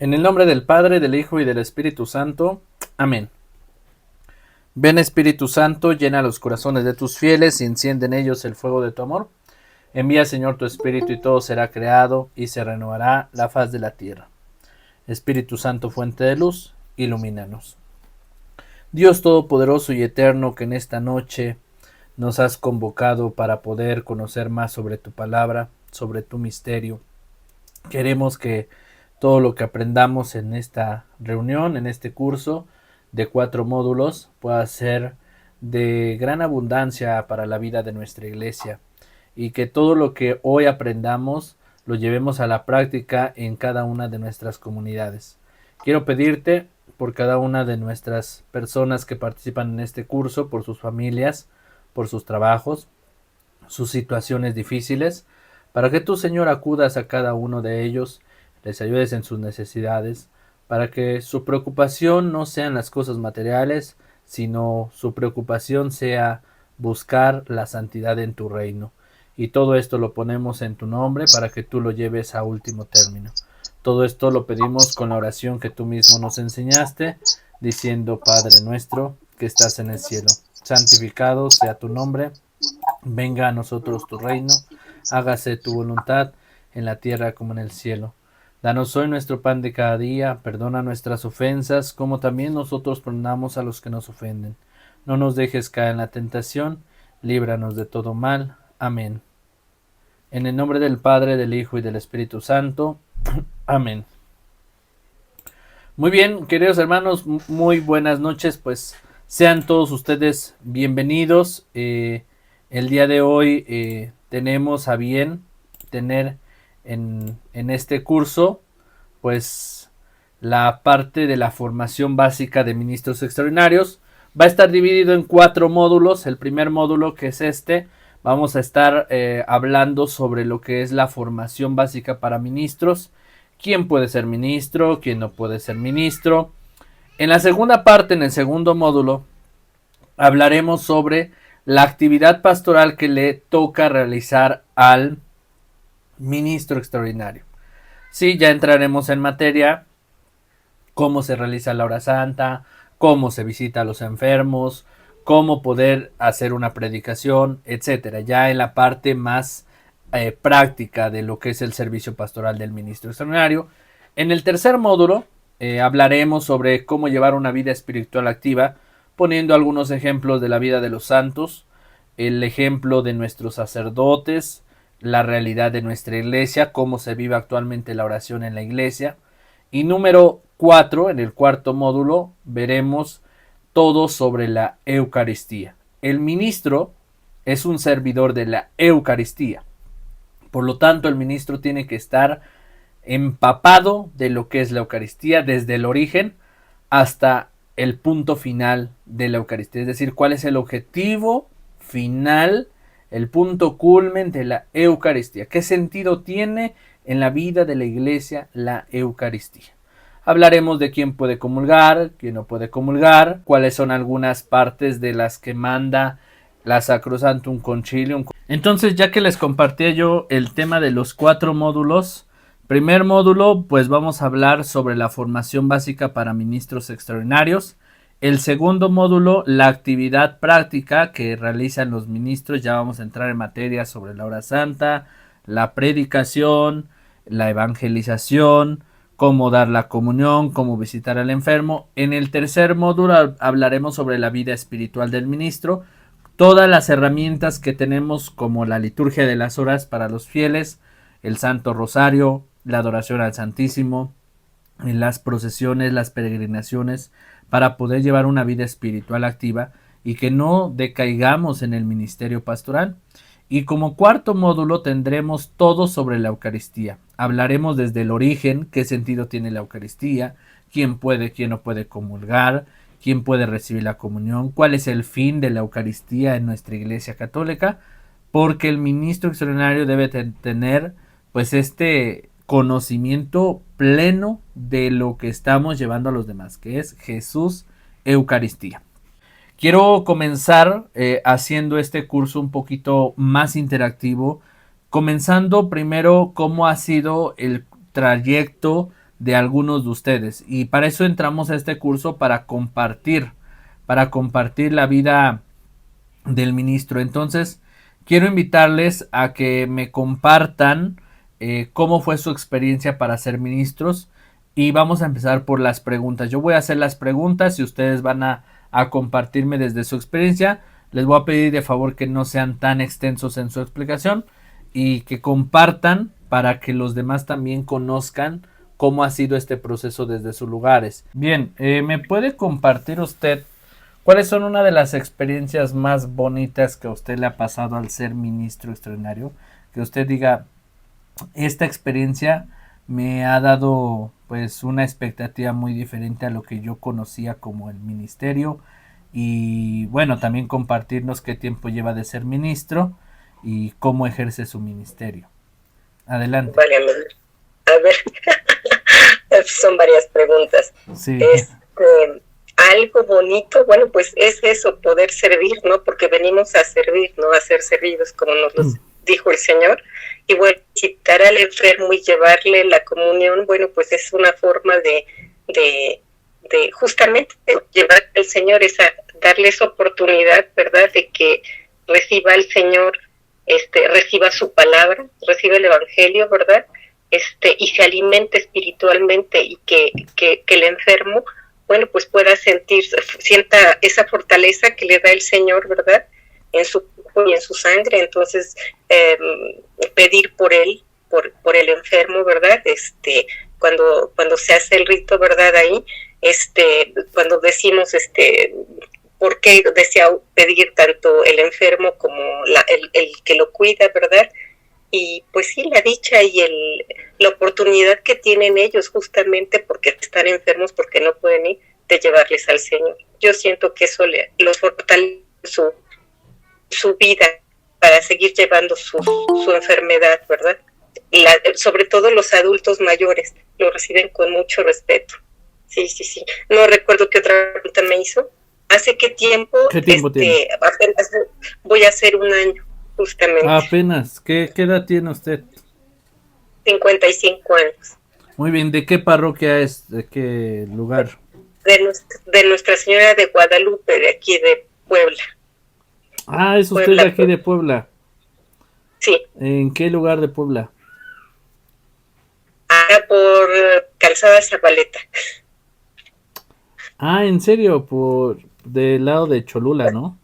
En el nombre del Padre, del Hijo y del Espíritu Santo. Amén. Ven Espíritu Santo, llena los corazones de tus fieles y enciende en ellos el fuego de tu amor. Envía, Señor, tu Espíritu y todo será creado y se renovará la faz de la tierra. Espíritu Santo, fuente de luz, ilumínanos. Dios Todopoderoso y Eterno, que en esta noche nos has convocado para poder conocer más sobre tu palabra, sobre tu misterio. Queremos que todo lo que aprendamos en esta reunión, en este curso de 4 módulos, pueda ser de gran abundancia para la vida de nuestra iglesia y que todo lo que hoy aprendamos lo llevemos a la práctica en cada una de nuestras comunidades. Quiero pedirte por cada una de nuestras personas que participan en este curso, por sus familias, por sus trabajos, sus situaciones difíciles, para que tú, Señor, acudas a cada uno de ellos, les ayudes en sus necesidades, para que su preocupación no sean las cosas materiales, sino su preocupación sea buscar la santidad en tu reino. Y todo esto lo ponemos en tu nombre para que tú lo lleves a último término. Todo esto lo pedimos con la oración que tú mismo nos enseñaste, diciendo: Padre nuestro que estás en el cielo, santificado sea tu nombre. Venga a nosotros tu reino, hágase tu voluntad en la tierra como en el cielo. Danos hoy nuestro pan de cada día, perdona nuestras ofensas, como también nosotros perdonamos a los que nos ofenden. No nos dejes caer en la tentación, líbranos de todo mal. Amén. En el nombre del Padre, del Hijo y del Espíritu Santo. Amén. Muy bien, queridos hermanos, muy buenas noches, pues sean todos ustedes bienvenidos. El día de hoy tenemos a bien tener en este curso pues la parte de la formación básica de ministros extraordinarios. Va a estar dividido en 4 módulos. El primer módulo, que es este, vamos a estar hablando sobre lo que es la formación básica para ministros, quién puede ser ministro, quién no puede ser ministro. En la segunda parte, en el segundo módulo, hablaremos sobre la actividad pastoral que le toca realizar al ministro extraordinario. Sí, ya entraremos en materia, cómo se realiza la hora santa, cómo se visita a los enfermos, cómo poder hacer una predicación, etcétera. Ya en la parte más práctica de lo que es el servicio pastoral del ministro extraordinario. En el tercer módulo hablaremos sobre cómo llevar una vida espiritual activa, poniendo algunos ejemplos de la vida de los santos, el ejemplo de nuestros sacerdotes, la realidad de nuestra iglesia, cómo se vive actualmente la oración en la iglesia. Y número 4, en el cuarto módulo, veremos todo sobre la Eucaristía. El ministro es un servidor de la Eucaristía. Por lo tanto, el ministro tiene que estar empapado de lo que es la Eucaristía desde el origen hasta el punto final de la Eucaristía. Es decir, cuál es el objetivo final, el punto culmen de la Eucaristía. ¿Qué sentido tiene en la vida de la iglesia la Eucaristía? Hablaremos de quién puede comulgar, quién no puede comulgar, cuáles son algunas partes de las que manda la Sacrosanctum Concilium. Entonces, ya que les compartí yo el tema de los 4 módulos, primer módulo, pues vamos a hablar sobre la formación básica para ministros extraordinarios. El segundo módulo, la actividad práctica que realizan los ministros. Ya vamos a entrar en materia sobre la hora santa, la predicación, la evangelización, cómo dar la comunión, cómo visitar al enfermo. En el tercer módulo hablaremos sobre la vida espiritual del ministro, todas las herramientas que tenemos, como la liturgia de las horas para los fieles, el Santo Rosario, la adoración al Santísimo, en las procesiones, las peregrinaciones, para poder llevar una vida espiritual activa y que no decaigamos en el ministerio pastoral. Y como cuarto módulo tendremos todo sobre la Eucaristía. Hablaremos desde el origen, qué sentido tiene la Eucaristía, quién puede, quién no puede comulgar, quién puede recibir la comunión, cuál es el fin de la Eucaristía en nuestra Iglesia Católica, porque el ministro extraordinario debe tener pues este conocimiento pleno de lo que estamos llevando a los demás, que es Jesús Eucaristía. Quiero comenzar haciendo este curso un poquito más interactivo, comenzando primero cómo ha sido el trayecto de algunos de ustedes. Y para eso entramos a este curso, para compartir la vida del ministro. Entonces, quiero invitarles a que me compartan cómo fue su experiencia para ser ministros. Y vamos a empezar por las preguntas. Yo voy a hacer las preguntas y ustedes van a compartirme desde su experiencia. Les voy a pedir de favor que no sean tan extensos en su explicación y que compartan para que los demás también conozcan cómo ha sido este proceso desde sus lugares. Bien, ¿me puede compartir usted cuáles son una de las experiencias más bonitas que a usted le ha pasado al ser ministro extraordinario? Que usted diga, esta experiencia me ha dado pues una expectativa muy diferente a lo que yo conocía como el ministerio. Y bueno, también compartirnos qué tiempo lleva de ser ministro y cómo ejerce su ministerio. Adelante. Vale, a ver, son varias preguntas. Sí. Algo bonito, bueno, pues es eso, poder servir, ¿no? Porque venimos a servir, no a ser servidos, como nos lo dijo el Señor. Y bueno, visitar al enfermo y llevarle la comunión, bueno, pues es una forma de justamente llevar al Señor, darle esa oportunidad, ¿verdad? De que reciba al Señor, reciba su palabra, reciba el Evangelio, ¿verdad? Y se alimente espiritualmente y que el enfermo, bueno, pues pueda sienta esa fortaleza que le da el Señor, ¿verdad? En su cuerpo y en su sangre. Entonces, pedir por él, por el enfermo, ¿verdad? Cuando se hace el rito, ¿verdad? Ahí, cuando decimos, ¿por qué desea pedir tanto el enfermo como el que lo cuida, ¿verdad? Y pues sí, la dicha y la oportunidad que tienen ellos justamente porque están enfermos, porque no pueden ir, de llevarles al Señor. Yo siento que eso los fortalece su vida para seguir llevando su enfermedad, ¿verdad? Sobre todo los adultos mayores lo reciben con mucho respeto. Sí. No recuerdo qué otra pregunta me hizo. ¿Hace qué tiempo? ¿Qué tiempo tiene? Apenas voy a hacer un año. Justamente. Apenas. ¿Qué edad tiene usted? 55 años. Muy bien. ¿De qué parroquia es? ¿De qué lugar? De Nuestra Señora de Guadalupe, de aquí de Puebla. Ah, es usted Puebla, de aquí de Puebla. Sí. ¿En qué lugar de Puebla? Por Calzada Zabaleta. Ah, ¿en serio? Del lado de Cholula, ¿no?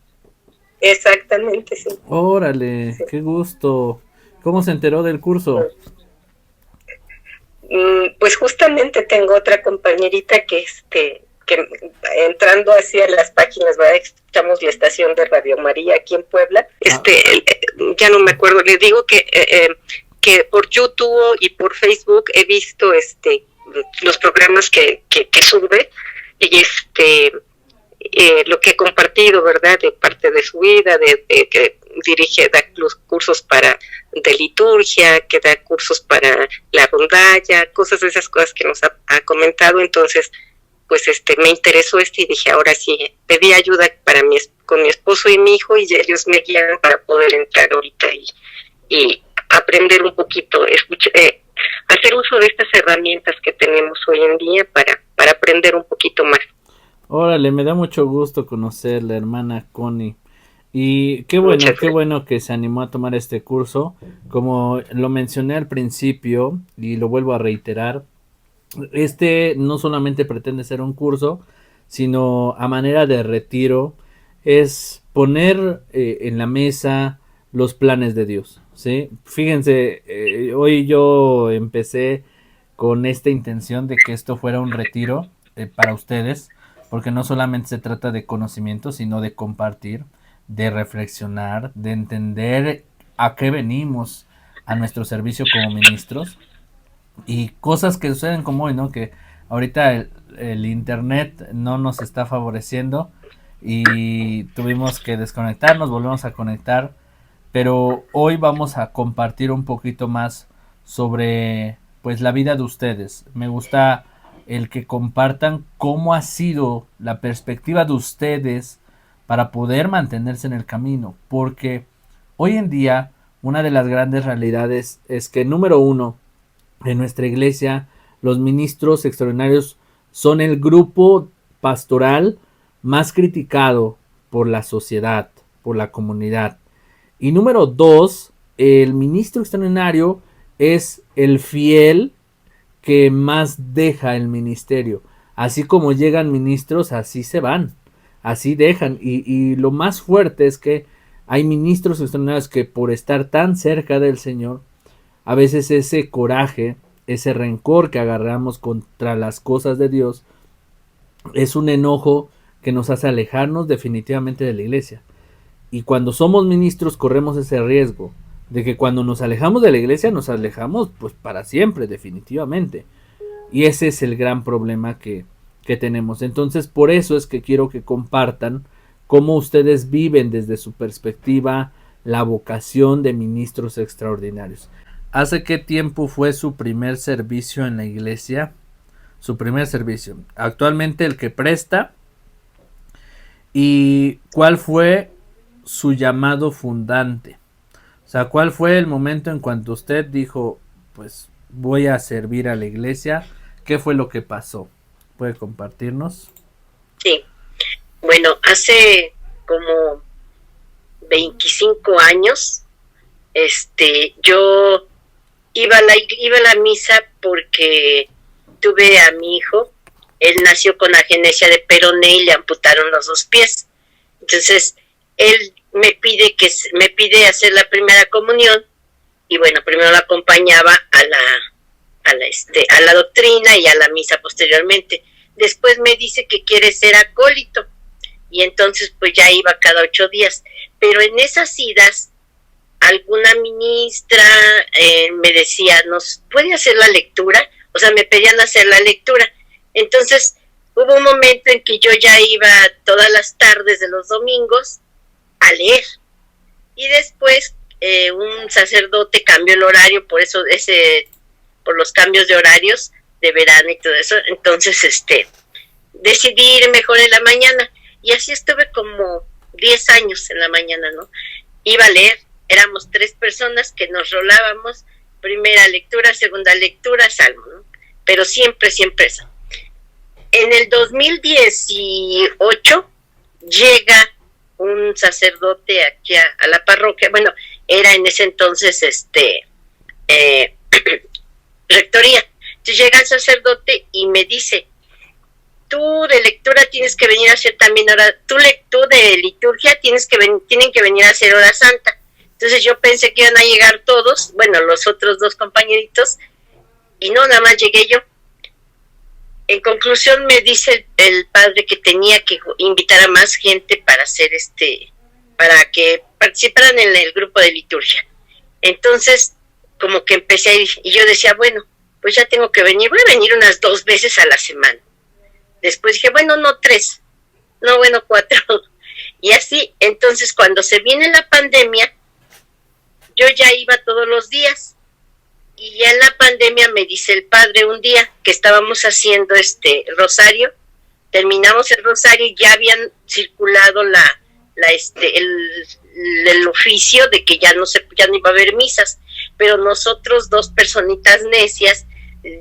Exactamente, sí. Órale, sí. Qué gusto. ¿Cómo se enteró del curso? Pues justamente tengo otra compañerita que entrando hacia las páginas, ¿verdad? Escuchamos la estación de Radio María aquí en Puebla. Ya no me acuerdo, le digo que por YouTube y por Facebook he visto los programas que sube y lo que he compartido, ¿verdad? De parte de su vida, que da los cursos de liturgia, que da cursos para la rondalla, cosas de esas cosas que nos ha comentado. Entonces, pues me interesó y dije, ahora sí, pedí ayuda con mi esposo y mi hijo y ellos me guían para poder entrar ahorita y aprender un poquito, hacer uso de estas herramientas que tenemos hoy en día para aprender un poquito más. Órale, me da mucho gusto conocerla, hermana Connie. Y qué bueno que se animó a tomar este curso. Como lo mencioné al principio y lo vuelvo a reiterar, no solamente pretende ser un curso, sino a manera de retiro, es poner en la mesa los planes de Dios, ¿sí? Fíjense, hoy yo empecé con esta intención de que esto fuera un retiro para ustedes, porque no solamente se trata de conocimiento, sino de compartir, de reflexionar, de entender a qué venimos a nuestro servicio como ministros y cosas que suceden como hoy, ¿no? Que ahorita el internet no nos está favoreciendo y tuvimos que desconectarnos, volvemos a conectar, pero hoy vamos a compartir un poquito más sobre pues la vida de ustedes. Me gusta el que compartan cómo ha sido la perspectiva de ustedes para poder mantenerse en el camino, porque hoy en día una de las grandes realidades es que, número uno, en nuestra iglesia los ministros extraordinarios son el grupo pastoral más criticado por la sociedad, por la comunidad. Y número 2, el ministro extraordinario es el fiel que más deja el ministerio. Así como llegan ministros, así se van, así dejan. Y lo más fuerte es que hay ministros extraordinarios que por estar tan cerca del Señor, a veces ese coraje, ese rencor que agarramos contra las cosas de Dios, es un enojo que nos hace alejarnos definitivamente de la iglesia. Y cuando somos ministros corremos ese riesgo de que cuando nos alejamos de la iglesia nos alejamos pues para siempre, definitivamente. Y ese es el gran problema que tenemos. Entonces por eso es que quiero que compartan cómo ustedes viven desde su perspectiva la vocación de ministros extraordinarios. ¿Hace qué tiempo fue su primer servicio en la iglesia? Su primer servicio. Actualmente el que presta. ¿Y cuál fue su llamado fundante? O sea, ¿cuál fue el momento en cuanto usted dijo, pues voy a servir a la iglesia? ¿Qué fue lo que pasó? ¿Puede compartirnos? Sí, bueno, hace como 25 años, yo iba a la misa porque tuve a mi hijo. Él nació con agenesia de peroné y le amputaron los 2 pies. Entonces, él me pide hacer la primera comunión, y bueno, primero lo acompañaba a la doctrina y a la misa posteriormente. Después me dice que quiere ser acólito, y entonces pues ya iba cada 8 días. Pero en esas idas, alguna ministra me decía, ¿nos puede hacer la lectura? O sea, me pedían hacer la lectura. Entonces hubo un momento en que yo ya iba todas las tardes de los domingos a leer. Y después un sacerdote cambió el horario, por los cambios de horarios de verano y todo eso. Entonces decidí ir mejor en la mañana. Y así estuve como 10 años en la mañana, ¿no? Iba a leer, éramos 3 personas que nos rolábamos, primera lectura, segunda lectura, salmo, ¿no? Pero siempre eso. En el 2018 llega un sacerdote aquí a la parroquia. Bueno, era en ese entonces rectoría. Entonces llega el sacerdote y me dice, tú de lectura tienes que venir a hacer también hora, tú de liturgia tienen que venir a hacer hora santa. Entonces yo pensé que iban a llegar todos, bueno, los otros 2 compañeritos, y no, nada más llegué yo. En conclusión me dice el padre que tenía que invitar a más gente para hacer para que participaran en el grupo de liturgia. Entonces, como que empecé a ir, y yo decía, bueno, pues ya tengo que venir, voy a venir unas 2 veces a la semana. Después dije, bueno, no 3, no, bueno, 4. Y así, entonces cuando se viene la pandemia, yo ya iba todos los días. Y ya en la pandemia me dice el padre un día que estábamos haciendo rosario, terminamos el rosario y ya habían circulado el oficio de que ya no iba a haber misas, pero nosotros 2 personitas necias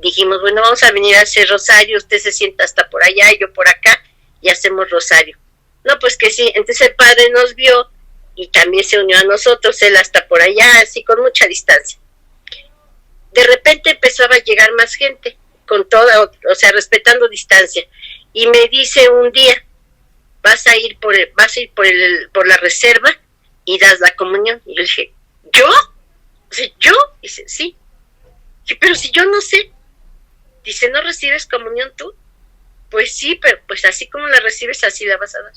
dijimos, bueno, vamos a venir a hacer rosario, usted se sienta hasta por allá y yo por acá y hacemos rosario. No, pues que sí. Entonces el padre nos vio y también se unió a nosotros, él hasta por allá, así con mucha distancia. De repente empezó a llegar más gente, con toda, o sea, respetando distancia, y me dice un día, vas a ir por la reserva y das la comunión. Y yo dije, ¿yo? O sea, ¿yo? Dice, sí. Dije, pero si yo no sé. Dice, ¿no recibes comunión tú? Pues sí, pero pues así como la recibes, así la vas a dar.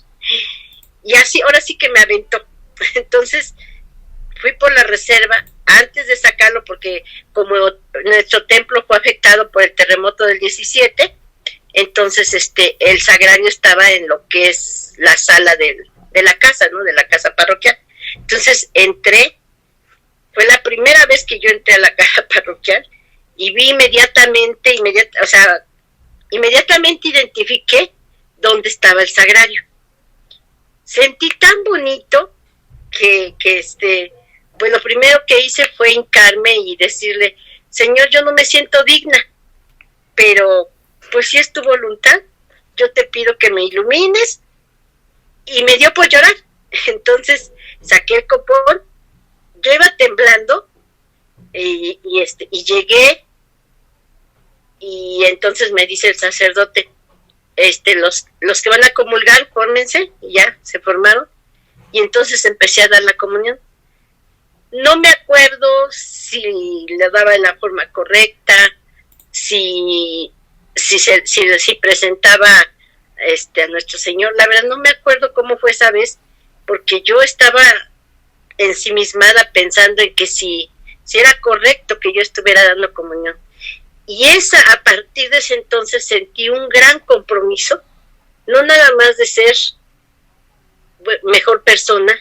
Y así, ahora sí que me aventó. Entonces, fui por la reserva antes de sacarlo, porque como nuestro templo fue afectado por el terremoto del 17, entonces el sagrario estaba en lo que es la sala de la casa, ¿no? De la casa parroquial. Entonces entré, fue la primera vez que yo entré a la casa parroquial y vi inmediatamente identifiqué dónde estaba el sagrario. Sentí tan bonito que pues lo primero que hice fue hincarme y decirle, Señor, yo no me siento digna, pero pues si es tu voluntad, yo te pido que me ilumines, y me dio por llorar. Entonces saqué el copón, yo iba temblando, y llegué, y entonces me dice el sacerdote, los que van a comulgar, fórmense, y ya se formaron, y entonces empecé a dar la comunión. No me acuerdo si le daba en la forma correcta, si presentaba a nuestro Señor. La verdad no me acuerdo cómo fue esa vez, porque yo estaba ensimismada pensando en que si era correcto que yo estuviera dando comunión. Y a partir de ese entonces sentí un gran compromiso, no nada más de ser mejor persona,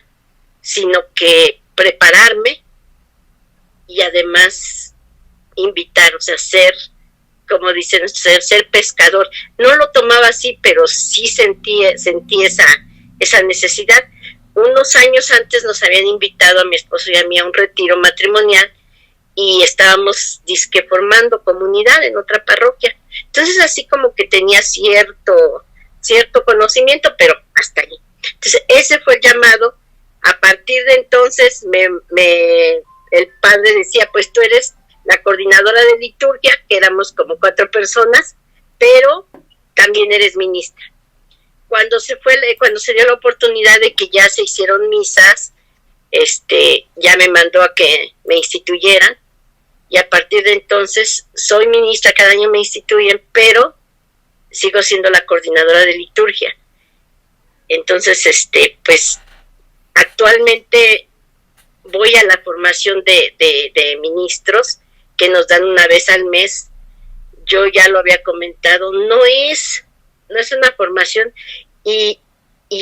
sino que prepararme y además invitar, o sea, ser, como dicen, ser pescador. No lo tomaba así, pero sí sentí esa necesidad. Unos años antes nos habían invitado a mi esposo y a mí a un retiro matrimonial, y estábamos disque formando comunidad en otra parroquia. Entonces así como que tenía cierto conocimiento, pero hasta ahí. Entonces ese fue el llamado. A partir de entonces el padre decía, pues tú eres la coordinadora de liturgia, que éramos como 4 personas, pero también eres ministra. Cuando se dio la oportunidad de que ya se hicieron misas, ya me mandó a que me instituyeran, y a partir de entonces soy ministra, cada año me instituyen, pero sigo siendo la coordinadora de liturgia. Entonces, pues actualmente voy a la formación de ministros que nos dan una vez al mes. Yo ya lo había comentado, no es una formación, y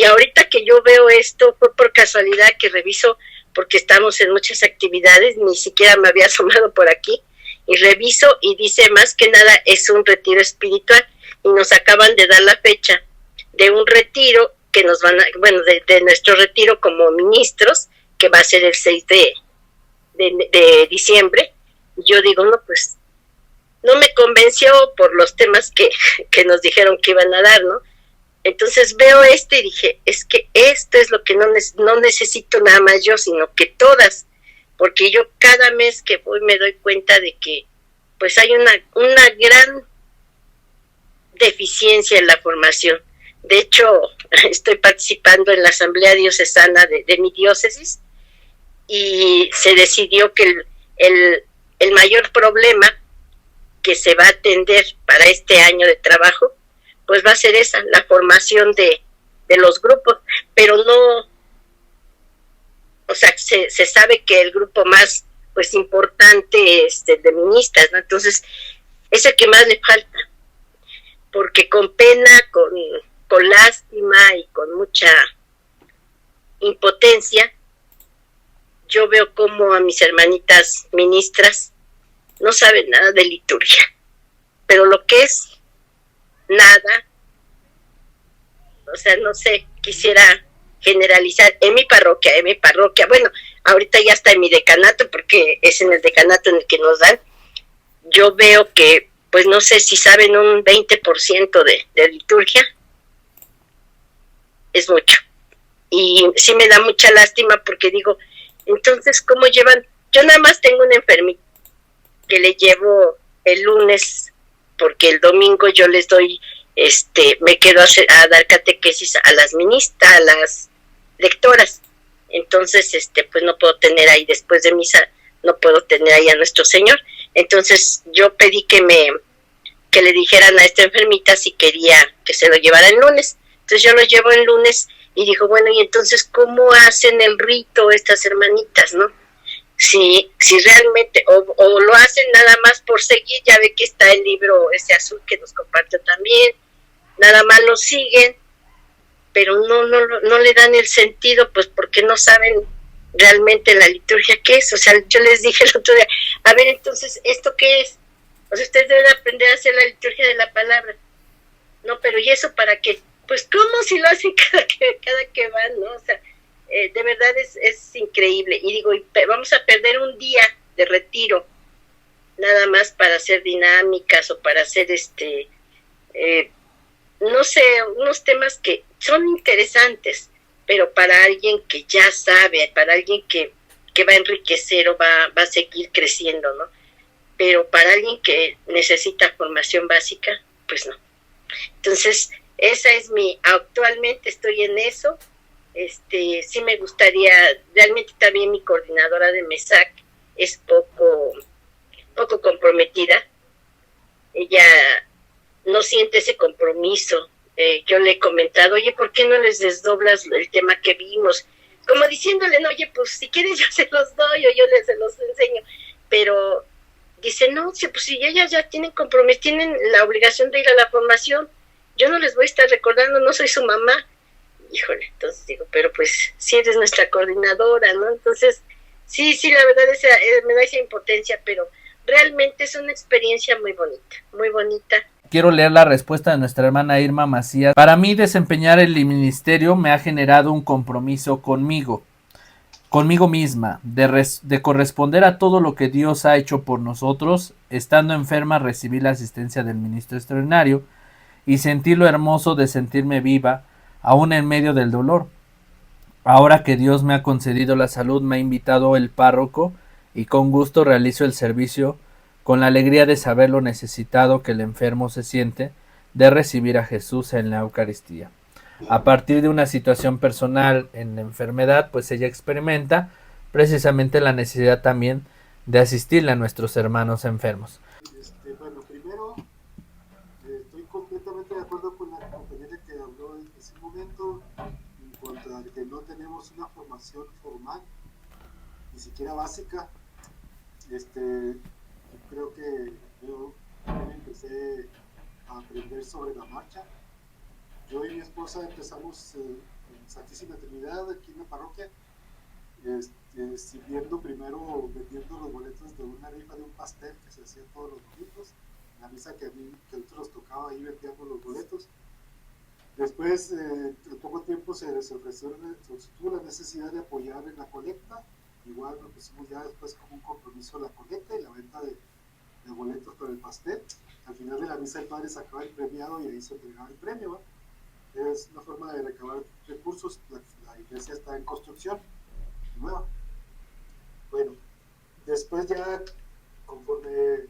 ahorita que yo veo esto fue por casualidad que reviso, porque estamos en muchas actividades, ni siquiera me había asomado por aquí, y reviso y dice, más que nada es un retiro espiritual, y nos acaban de dar la fecha de un retiro que nos van de nuestro retiro como ministros, que va a ser el 6 de diciembre. Yo digo, no, pues no me convenció por los temas que nos dijeron que iban a dar, ¿no? Entonces veo y dije, es que esto es lo que no necesito nada más yo, sino que todas, porque yo cada mes que voy me doy cuenta de que pues hay una gran deficiencia en la formación. De hecho, estoy participando en la asamblea diocesana de mi diócesis, y se decidió que el mayor problema que se va a atender para este año de trabajo pues va a ser la formación de los grupos, pero no, o sea, se sabe que el grupo más pues importante es de ministras, ¿no? Entonces es el que más le falta, porque con pena, con lástima y con mucha impotencia, yo veo como a mis hermanitas ministras no saben nada de liturgia, pero lo que es nada, o sea, no sé, quisiera generalizar en mi parroquia, bueno, ahorita ya está en mi decanato, porque es en el decanato en el que nos dan. Yo veo que, pues no sé si saben un 20% de liturgia, es mucho, y sí me da mucha lástima, porque digo, entonces, ¿cómo llevan? Yo nada más tengo una enfermita que le llevo el lunes, porque el domingo yo les doy, me quedo a dar catequesis a las ministras, a las lectoras. Entonces, pues no puedo tener ahí, después de misa, no puedo tener ahí a nuestro Señor. Entonces yo pedí que le dijeran a esta enfermita si quería que se lo llevara el lunes. Entonces yo lo llevo el lunes, y digo, bueno, y entonces, ¿cómo hacen el rito estas hermanitas, no? Si realmente, o lo hacen nada más por seguir. Ya ve que está el libro ese azul que nos compartió también, nada más lo siguen, pero no le dan el sentido, pues porque no saben realmente la liturgia qué es. O sea, yo les dije el otro día, a ver, entonces, ¿esto qué es? O sea, ustedes deben aprender a hacer la liturgia de la palabra. No, pero ¿y eso para qué? Pues ¿cómo si lo hacen cada que van, no? O sea, de verdad es increíble. Y digo, vamos a perder un día de retiro nada más para hacer dinámicas o para hacer no sé, unos temas que son interesantes, pero para alguien que ya sabe, para alguien que va a enriquecer o va a seguir creciendo, ¿no? Pero para alguien que necesita formación básica, pues no. Entonces, esa es actualmente estoy en eso. Sí me gustaría, realmente también mi coordinadora de MESAC es poco comprometida. Ella no siente ese compromiso. Yo le he comentado, oye, ¿por qué no les desdoblas el tema que vimos? Como diciéndole, no, oye, pues si quieres yo se los doy o yo se los enseño. Pero dice, no, pues si ellas ya tienen compromiso, tienen la obligación de ir a la formación, yo no les voy a estar recordando, no soy su mamá. Híjole, entonces digo, pero pues si eres nuestra coordinadora, ¿no? Entonces, sí, la verdad me da esa impotencia, pero realmente es una experiencia muy bonita, muy bonita. Quiero leer la respuesta de nuestra hermana Irma Macías. Para mí desempeñar el ministerio me ha generado un compromiso conmigo misma, de corresponder a todo lo que Dios ha hecho por nosotros. Estando enferma recibí la asistencia del ministro extraordinario y sentí lo hermoso de sentirme viva, aún en medio del dolor. Ahora que Dios me ha concedido la salud, me ha invitado el párroco y con gusto realizo el servicio con la alegría de saber lo necesitado que el enfermo se siente de recibir a Jesús en la Eucaristía. A partir de una situación personal en la enfermedad, pues ella experimenta precisamente la necesidad también de asistirle a nuestros hermanos enfermos. Bueno, primero, estoy completamente de acuerdo con la compañera que habló en ese momento en cuanto a que no tenemos una formación formal, ni siquiera básica. Yo creo que yo empecé a aprender sobre la marcha. Yo y mi esposa empezamos en Santísima Trinidad, aquí en la parroquia, sirviendo primero, vendiendo los boletos de una rifa de un pastel que se hacía todos los domingos, la misa que a nosotros tocaba, ahí vendíamos los boletos. Después, en poco tiempo se tuvo la necesidad de apoyar en la colecta. Igual nos pusimos ya después como un compromiso la colecta y la venta de boletos para el pastel. Al final de la misa el padre sacaba el premiado y ahí se entregaba el premio, ¿va? Es una forma de recabar recursos. La iglesia está en construcción nueva. Bueno, después ya conforme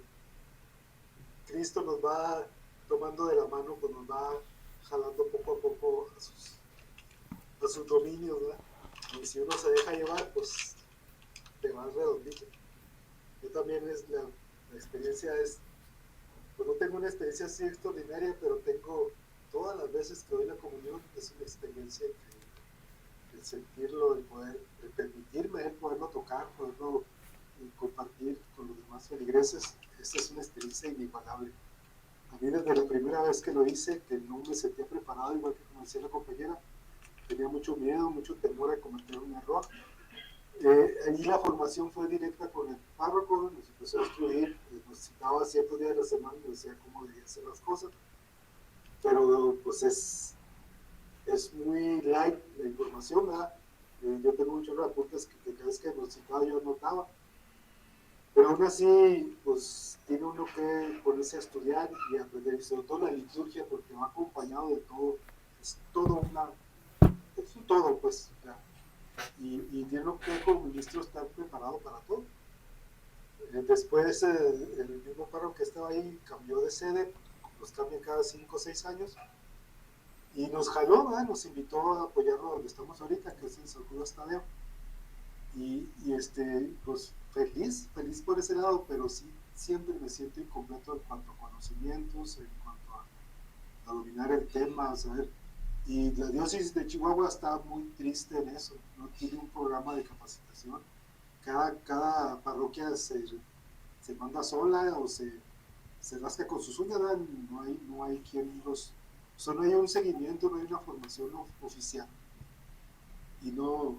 Cristo nos va tomando de la mano, pues nos va jalando poco a poco a sus dominios, ¿verdad? Y si uno se deja llevar, pues te vas redondito. Yo también la experiencia es, pues no tengo una experiencia así extraordinaria, pero tengo todas las veces que doy la comunión, es una experiencia increíble. El sentirlo, el permitirme el poderlo tocar, poderlo compartir con los demás feligreses, esa es una experiencia inigualable. A mí desde la primera vez que lo hice, que no me sentía preparado, igual que como decía la compañera, tenía mucho miedo, mucho temor a cometer un error. Allí la formación fue directa con el párroco, nos empezó a instruir, nos citaba ciertos días de la semana, nos decía cómo debían ser las cosas, pero pues es muy light la información, ¿verdad? Yo tengo muchos apuntes que cada vez que nos citaba yo anotaba, pero aún así pues tiene uno que ponerse a estudiar y aprender, y sobre todo la liturgia, porque va acompañado de todo, es un todo, pues, ya. Y tiene uno que como ministro estar preparado para todo. Después el mismo párroco que estaba ahí cambió de sede, nos cambian cada 5 o 6 años, y nos jaló, ¿verdad? Nos invitó a apoyarlo donde estamos ahorita, que es en San Judas Tadeo. Y pues feliz por ese lado, pero sí siempre me siento incompleto en cuanto a conocimientos, en cuanto a dominar el tema, a saber. Y la diócesis de Chihuahua está muy triste en eso, no tiene un programa de capacitación. Cada parroquia se manda sola o se rasca con sus uñas, ¿verdad? No hay quien los... O sea, no hay un seguimiento, no hay una formación oficial. Y no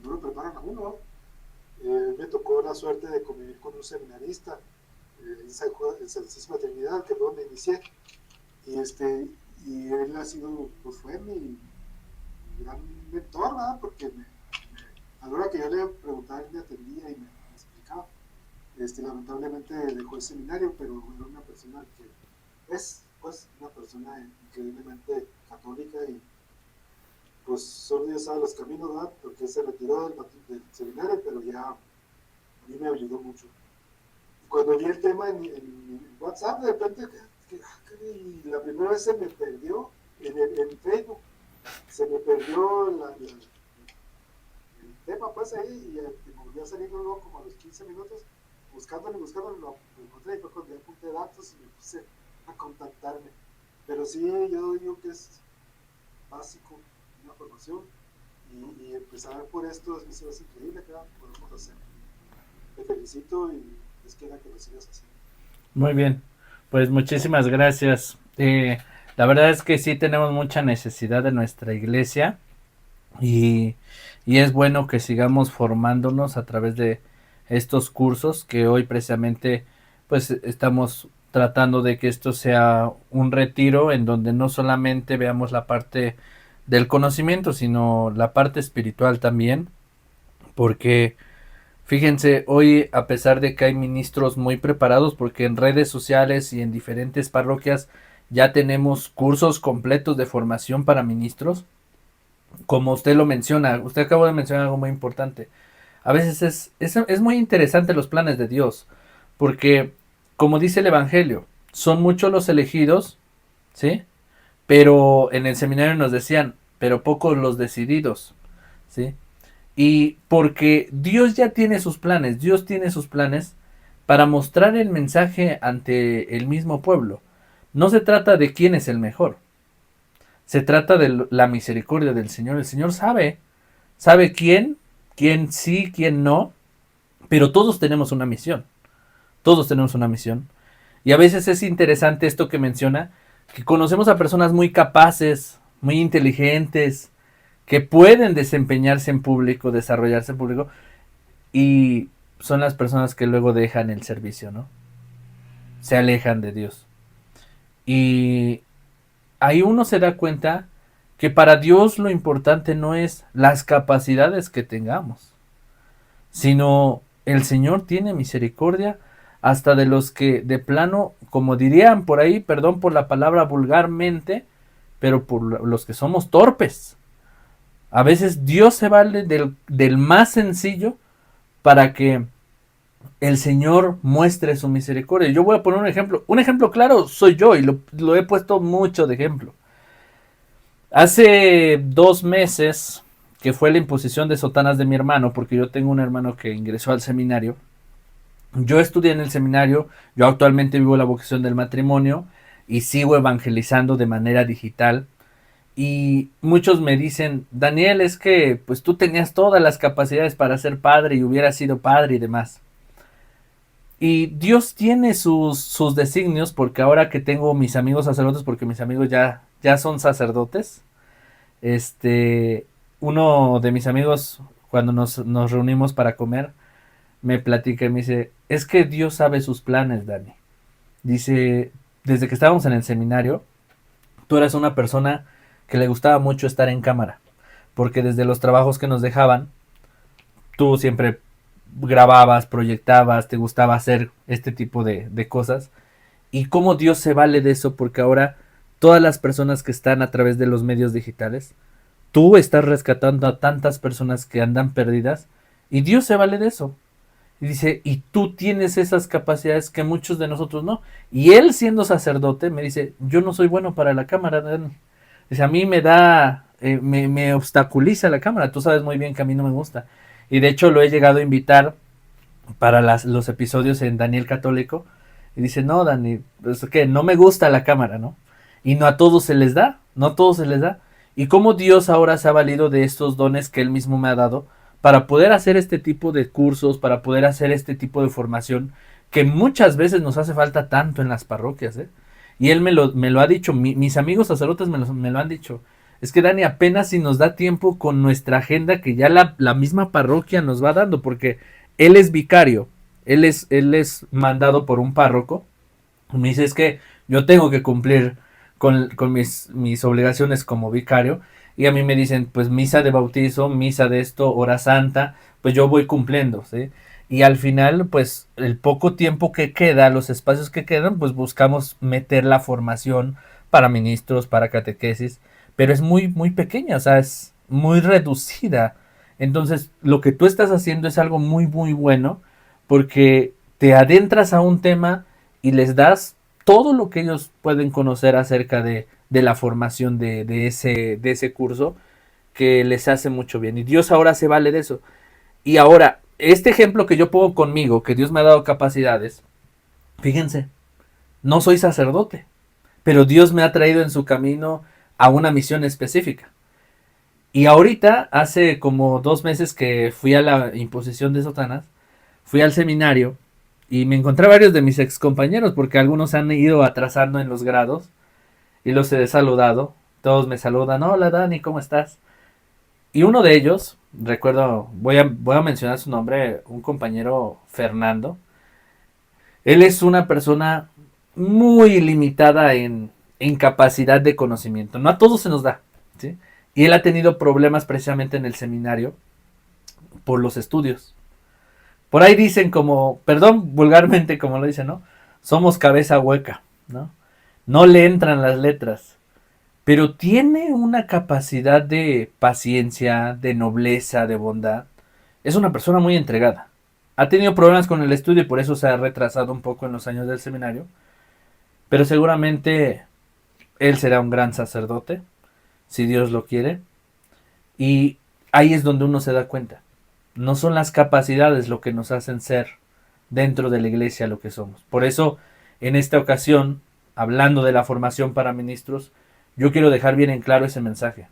lo preparan a uno. Me tocó la suerte de convivir con un seminarista en Santísima Trinidad, que fue donde inicié. Y él ha sido, pues fue mi gran mentor, ¿verdad? Porque a la hora que yo le preguntaba, él me atendía y me explicaba. Lamentablemente dejó el seminario, pero era una persona que es pues una persona increíblemente católica y pues solo Dios sabe los caminos, ¿verdad? Porque se retiró del seminario, pero ya a mí me ayudó mucho. Y cuando vi el tema en WhatsApp, de repente, y la primera vez se me perdió en Facebook, se me perdió el tema pues ahí y me volví a salir luego como a los 15 minutos buscándolo, lo encontré y fue cuando ya apunté datos y me puse a contactarme. Pero sí, yo digo que es básico una formación y empezar por esto es increíble que podemos hacer. Te felicito y es que era que lo sigas haciendo. Muy bien, pues muchísimas gracias. La verdad es que sí tenemos mucha necesidad de nuestra iglesia y es bueno que sigamos formándonos a través de estos cursos que hoy precisamente pues estamos tratando de que esto sea un retiro en donde no solamente veamos la parte del conocimiento, sino la parte espiritual también, porque fíjense, hoy a pesar de que hay ministros muy preparados, porque en redes sociales y en diferentes parroquias ya tenemos cursos completos de formación para ministros, como usted lo menciona, usted acabó de mencionar algo muy importante. A veces es muy interesante los planes de Dios, porque como dice el Evangelio, son muchos los elegidos, ¿sí? Pero en el seminario nos decían, pero pocos los decididos, ¿sí? Y porque Dios ya tiene sus planes, Dios tiene sus planes para mostrar el mensaje ante el mismo pueblo. No se trata de quién es el mejor, se trata de la misericordia del Señor. El Señor sabe quién sí, quién no, pero todos tenemos una misión, todos tenemos una misión. Y a veces es interesante esto que menciona, que conocemos a personas muy capaces, muy inteligentes, que pueden desempeñarse en público, desarrollarse en público, y son las personas que luego dejan el servicio, ¿no? Se alejan de Dios. Y ahí uno se da cuenta que para Dios lo importante no es las capacidades que tengamos, sino el Señor tiene misericordia hasta de los que de plano, como dirían por ahí, perdón por la palabra vulgarmente, pero por los que somos torpes. A veces Dios se vale del más sencillo para que el Señor muestre su misericordia. Yo voy a poner un ejemplo. Un ejemplo claro soy yo y lo he puesto mucho de ejemplo. Hace 2 meses que fue la imposición de sotanas de mi hermano, porque yo tengo un hermano que ingresó al seminario. Yo estudié en el seminario, yo actualmente vivo la vocación del matrimonio y sigo evangelizando de manera digital. Y muchos me dicen, Daniel, es que pues tú tenías todas las capacidades para ser padre y hubieras sido padre y demás. Y Dios tiene sus designios, porque ahora que tengo mis amigos sacerdotes, porque mis amigos ya son sacerdotes, uno de mis amigos, cuando nos reunimos para comer, me platica y me dice, es que Dios sabe sus planes, Dani. Dice, desde que estábamos en el seminario, tú eras una persona que le gustaba mucho estar en cámara, porque desde los trabajos que nos dejaban, tú siempre grababas, proyectabas, te gustaba hacer este tipo de cosas, y cómo Dios se vale de eso, porque ahora todas las personas que están a través de los medios digitales, tú estás rescatando a tantas personas que andan perdidas, y Dios se vale de eso. Y dice, y tú tienes esas capacidades que muchos de nosotros no. Y él, siendo sacerdote, me dice, yo no soy bueno para la cámara, Dani. Dice, a mí me obstaculiza la cámara. Tú sabes muy bien que a mí no me gusta. Y de hecho lo he llegado a invitar para los episodios en Daniel Católico. Y dice, no, Dani, es que no me gusta la cámara, ¿no? Y no a todos se les da, no a todos se les da. Y cómo Dios ahora se ha valido de estos dones que él mismo me ha dado para poder hacer este tipo de cursos, para poder hacer este tipo de formación que muchas veces nos hace falta tanto en las parroquias, ¿eh? Y él me lo ha dicho, mis amigos sacerdotes me lo han dicho. Es que Dani, apenas si nos da tiempo con nuestra agenda que ya la misma parroquia nos va dando, porque él es vicario, él es mandado por un párroco. Me dice, es que yo tengo que cumplir con mis obligaciones como vicario. Y a mí me dicen, pues misa de bautizo, misa de esto, hora santa, pues yo voy cumpliendo, ¿sí? y al final, pues el poco tiempo que queda, los espacios que quedan, pues buscamos meter la formación para ministros, para catequesis, pero es muy, muy pequeña, o sea, es muy reducida. Entonces, lo que tú estás haciendo es algo muy, muy bueno, porque te adentras a un tema y les das todo lo que ellos pueden conocer acerca de la formación de ese curso, que les hace mucho bien. Y Dios ahora se vale de eso. Y ahora, este ejemplo que yo pongo conmigo, que Dios me ha dado capacidades, fíjense, no soy sacerdote, pero Dios me ha traído en su camino a una misión específica. Y ahorita, hace como 2 meses que fui a la imposición de sotanas, fui al seminario y me encontré a varios de mis ex compañeros, porque algunos han ido atrasando en los grados y los he saludado. Todos me saludan, hola Dani, ¿cómo estás? Y uno de ellos, recuerdo, voy a mencionar su nombre, un compañero Fernando. Él es una persona muy limitada en capacidad de conocimiento. No a todos se nos da, ¿sí? Y él ha tenido problemas precisamente en el seminario por los estudios. Por ahí dicen como, perdón, vulgarmente como lo dicen, ¿no? Somos cabeza hueca, ¿no? No le entran las letras. Pero tiene una capacidad de paciencia, de nobleza, de bondad. Es una persona muy entregada. Ha tenido problemas con el estudio y por eso se ha retrasado un poco en los años del seminario. Pero seguramente él será un gran sacerdote, si Dios lo quiere. Y ahí es donde uno se da cuenta. No son las capacidades lo que nos hacen ser dentro de la iglesia lo que somos. Por eso, en esta ocasión, hablando de la formación para ministros, yo quiero dejar bien en claro ese mensaje.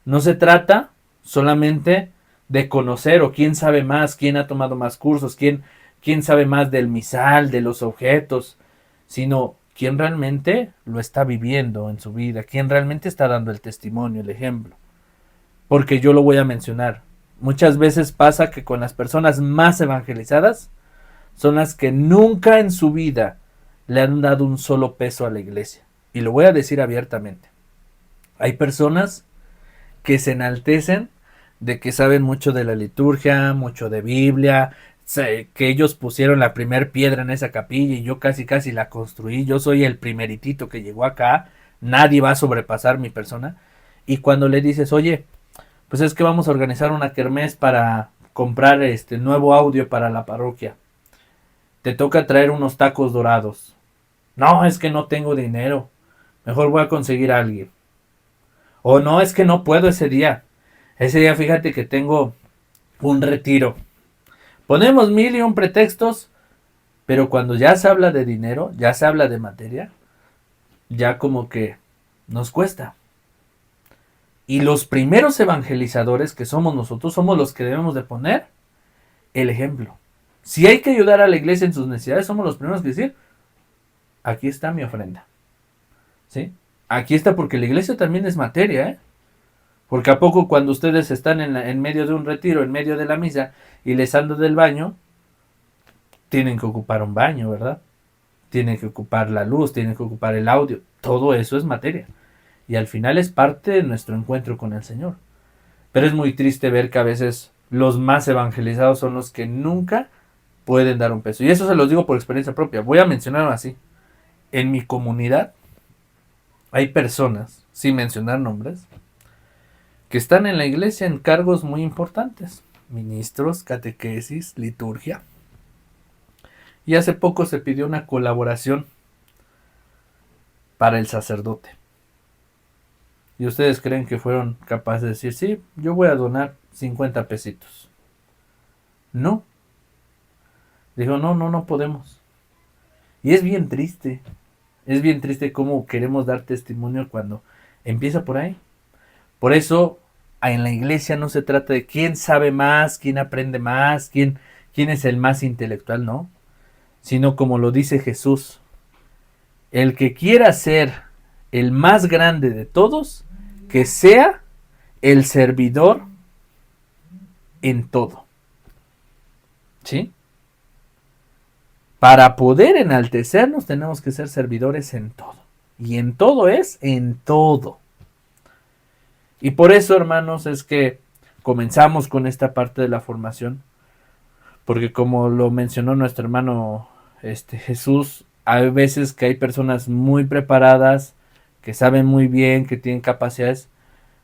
No se trata solamente de conocer o quién sabe más, quién ha tomado más cursos, quién sabe más del misal, de los objetos, sino quién realmente lo está viviendo en su vida, quién realmente está dando el testimonio, el ejemplo. Porque yo lo voy a mencionar. Muchas veces pasa que con las personas más evangelizadas son las que nunca en su vida le han dado un solo peso a la iglesia. Y lo voy a decir abiertamente. Hay personas que se enaltecen de que saben mucho de la liturgia, mucho de Biblia, que ellos pusieron la primer piedra en esa capilla y yo casi casi la construí, yo soy el primeritito que llegó acá, nadie va a sobrepasar mi persona. Y cuando le dices, oye, pues es que vamos a organizar una kermés para comprar este nuevo audio para la parroquia, te toca traer unos tacos dorados. No, es que no tengo dinero, mejor voy a conseguir a alguien. O no, es que no puedo ese día. Ese día fíjate que tengo un retiro. Ponemos mil y un pretextos, pero cuando ya se habla de dinero, ya se habla de materia, ya como que nos cuesta. Y los primeros evangelizadores que somos nosotros, somos los que debemos de poner el ejemplo. Si hay que ayudar a la iglesia en sus necesidades, somos los primeros que decir, aquí está mi ofrenda. ¿Sí? Aquí está, porque la iglesia también es materia, ¿eh? Porque a poco cuando ustedes están en medio de un retiro, en medio de la misa, y les ando del baño, tienen que ocupar un baño, ¿verdad? Tienen que ocupar la luz, tienen que ocupar el audio. Todo eso es materia. Y al final es parte de nuestro encuentro con el Señor. Pero es muy triste ver que a veces los más evangelizados son los que nunca pueden dar un peso. Y eso se los digo por experiencia propia. Voy a mencionarlo así. En mi comunidad hay personas, sin mencionar nombres, que están en la iglesia en cargos muy importantes. Ministros, catequesis, liturgia. Y hace poco se pidió una colaboración para el sacerdote. ¿Y ustedes creen que fueron capaces de decir, sí, yo voy a donar 50 pesitos? No. Dijo, no podemos. Y es bien triste. Es bien triste cómo queremos dar testimonio cuando empieza por ahí. Por eso, en la iglesia no se trata de quién sabe más, quién aprende más, quién es el más intelectual, no. Sino como lo dice Jesús, el que quiera ser el más grande de todos, que sea el servidor en todo. ¿Sí? Para poder enaltecernos tenemos que ser servidores en todo. Y en todo es en todo. Y por eso, hermanos, es que comenzamos con esta parte de la formación. porque como lo mencionó nuestro hermano Jesús, hay veces que hay personas muy preparadas, que saben muy bien, que tienen capacidades,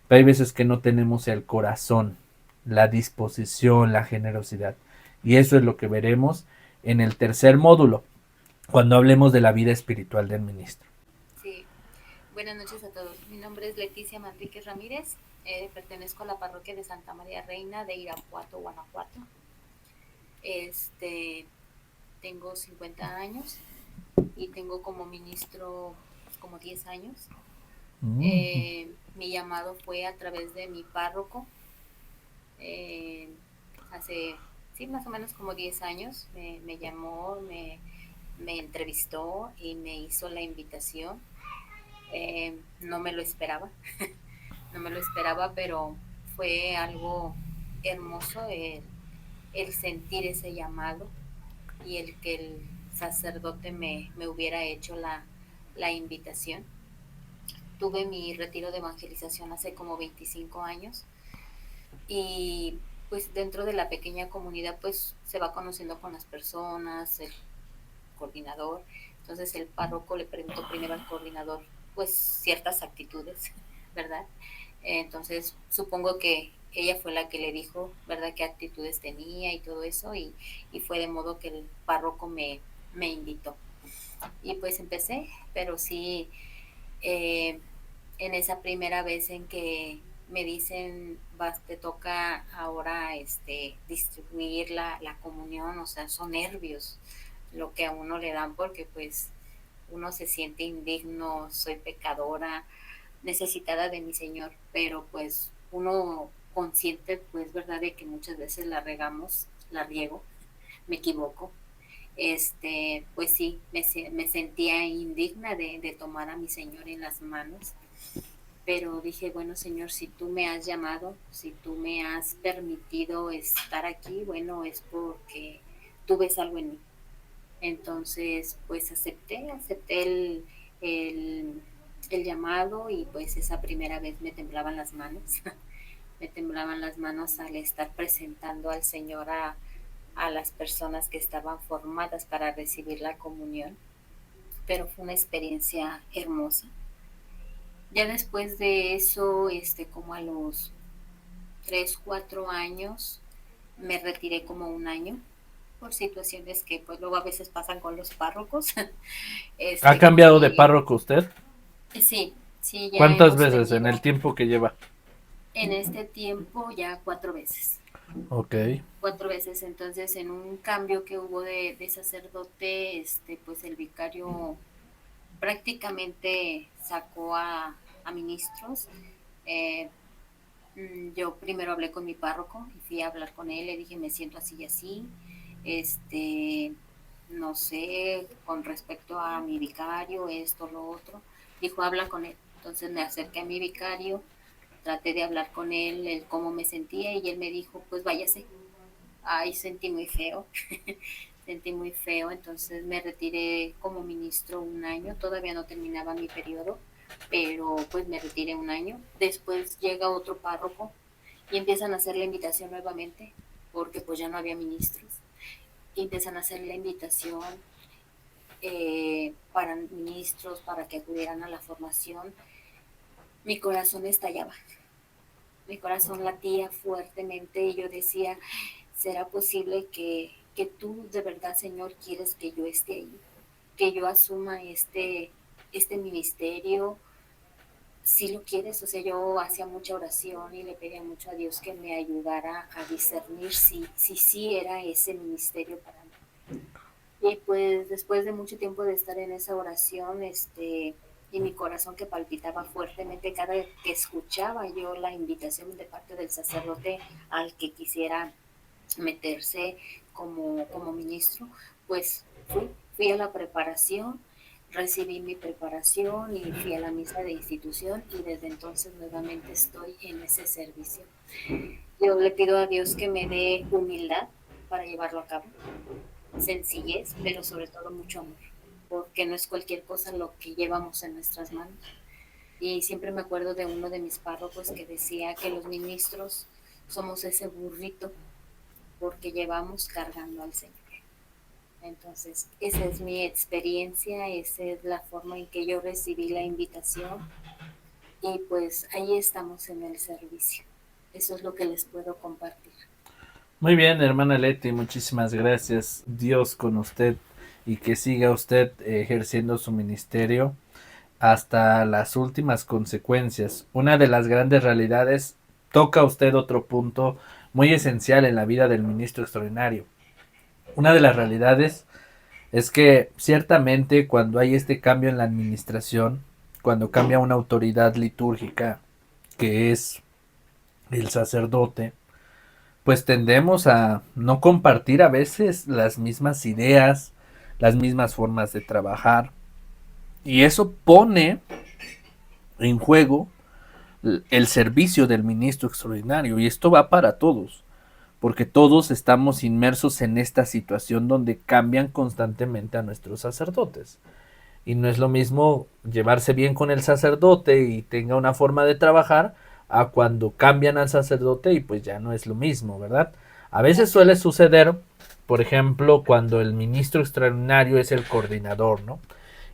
pero hay veces que no tenemos el corazón, la disposición, la generosidad. Y eso es lo que veremos en el tercer módulo, cuando hablemos de la vida espiritual del ministro. Sí, buenas noches a todos. Mi nombre es Leticia Manríquez Ramírez, pertenezco a la parroquia de Santa María Reina de Irapuato, Guanajuato. Tengo 50 años y tengo como ministro como 10 años. Mi llamado fue a través de mi párroco, hace, sí, más o menos como 10 años, me llamó, me entrevistó y me hizo la invitación. No me lo esperaba, no me lo esperaba, pero fue algo hermoso el sentir ese llamado y el que el sacerdote me hubiera hecho la invitación. Tuve mi retiro de evangelización hace como 25 años y pues dentro de la pequeña comunidad pues se va conociendo con las personas, el coordinador. Entonces el párroco le preguntó primero al coordinador pues ciertas actitudes, ¿verdad? Entonces supongo que ella fue la que le dijo, ¿verdad?, qué actitudes tenía y todo eso, y fue de modo que el párroco me invitó. Y pues empecé, pero sí, eh, en esa primera vez en que me dicen, vas, te toca ahora distribuir la comunión, o sea, son nervios lo que a uno le dan, porque pues uno se siente indigno, soy pecadora, necesitada de mi Señor, pero pues uno consciente, pues, verdad, de que muchas veces la regamos, la riego, me equivoco. Pues sí, me sentía indigna de tomar a mi Señor en las manos, pero dije, bueno, Señor, si tú me has llamado, si tú me has permitido estar aquí, bueno, es porque tú ves algo en mí. Entonces, pues acepté el, el llamado, y pues esa primera vez me temblaban las manos, me temblaban las manos al estar presentando al Señor a las personas que estaban formadas para recibir la comunión, pero fue una experiencia hermosa. Ya después de eso, como a los 3 4 años, me retiré como un año por situaciones que pues luego a veces pasan con los párrocos. ¿Ha Como cambiado de que, párroco usted? sí, sí, ya ¿Cuántas hemos veces en tenido el tiempo que lleva? en este tiempo ya 4 veces. Ok. 4 veces. Entonces, en un cambio que hubo de sacerdote, pues el vicario prácticamente sacó a ministros. Eh, yo primero hablé con mi párroco y fui a hablar con él, le dije, me siento así y así, este, no sé, con respecto a mi vicario, esto, lo otro. Dijo, habla con él. Entonces me acerqué a mi vicario, traté de hablar con él, el cómo me sentía, y él me dijo, pues váyase. Ay, sentí muy feo, sentí muy feo, entonces me retiré como ministro un año, todavía no terminaba mi periodo, pero pues me retiré un año. Después llega otro párroco y empiezan a hacer la invitación nuevamente, porque pues ya no había ministros, y empiezan a hacer la invitación para ministros, para que acudieran a la formación. Mi corazón estallaba, mi corazón latía fuertemente y yo decía, ¿será posible que tú de verdad, Señor, quieres que yo esté ahí? Que yo asuma este ministerio, si lo quieres. O sea, yo hacía mucha oración y le pedía mucho a Dios que me ayudara a discernir si era ese ministerio para mí. Y pues después de mucho tiempo de estar en esa oración, y mi corazón que palpitaba fuertemente cada vez que escuchaba yo la invitación de parte del sacerdote al que quisiera meterse como ministro, pues fui a la preparación, recibí mi preparación y fui a la misa de institución, y desde entonces nuevamente estoy en ese servicio. Yo le pido a Dios que me dé humildad para llevarlo a cabo, sencillez, pero sobre todo mucho amor, porque no es cualquier cosa lo que llevamos en nuestras manos. Y siempre me acuerdo de uno de mis párrocos que decía que los ministros somos ese burrito porque llevamos cargando al Señor. Entonces, esa es mi experiencia, esa es la forma en que yo recibí la invitación y pues ahí estamos en el servicio. Eso es lo que les puedo compartir. Muy bien, hermana Leti, muchísimas gracias. Dios con usted y que siga usted ejerciendo su ministerio hasta las últimas consecuencias. Una de las grandes realidades, toca usted otro punto muy esencial en la vida del ministro extraordinario. Una de las realidades es que ciertamente cuando hay este cambio en la administración, cuando cambia una autoridad litúrgica que es el sacerdote, pues tendemos a no compartir a veces las mismas ideas, las mismas formas de trabajar, y eso pone en juego el servicio del ministro extraordinario, y esto va para todos, porque todos estamos inmersos en esta situación donde cambian constantemente a nuestros sacerdotes. Y no es lo mismo llevarse bien con el sacerdote y tenga una forma de trabajar a cuando cambian al sacerdote y pues ya no es lo mismo, ¿verdad? A veces suele suceder, por ejemplo, cuando el ministro extraordinario es el coordinador, ¿no?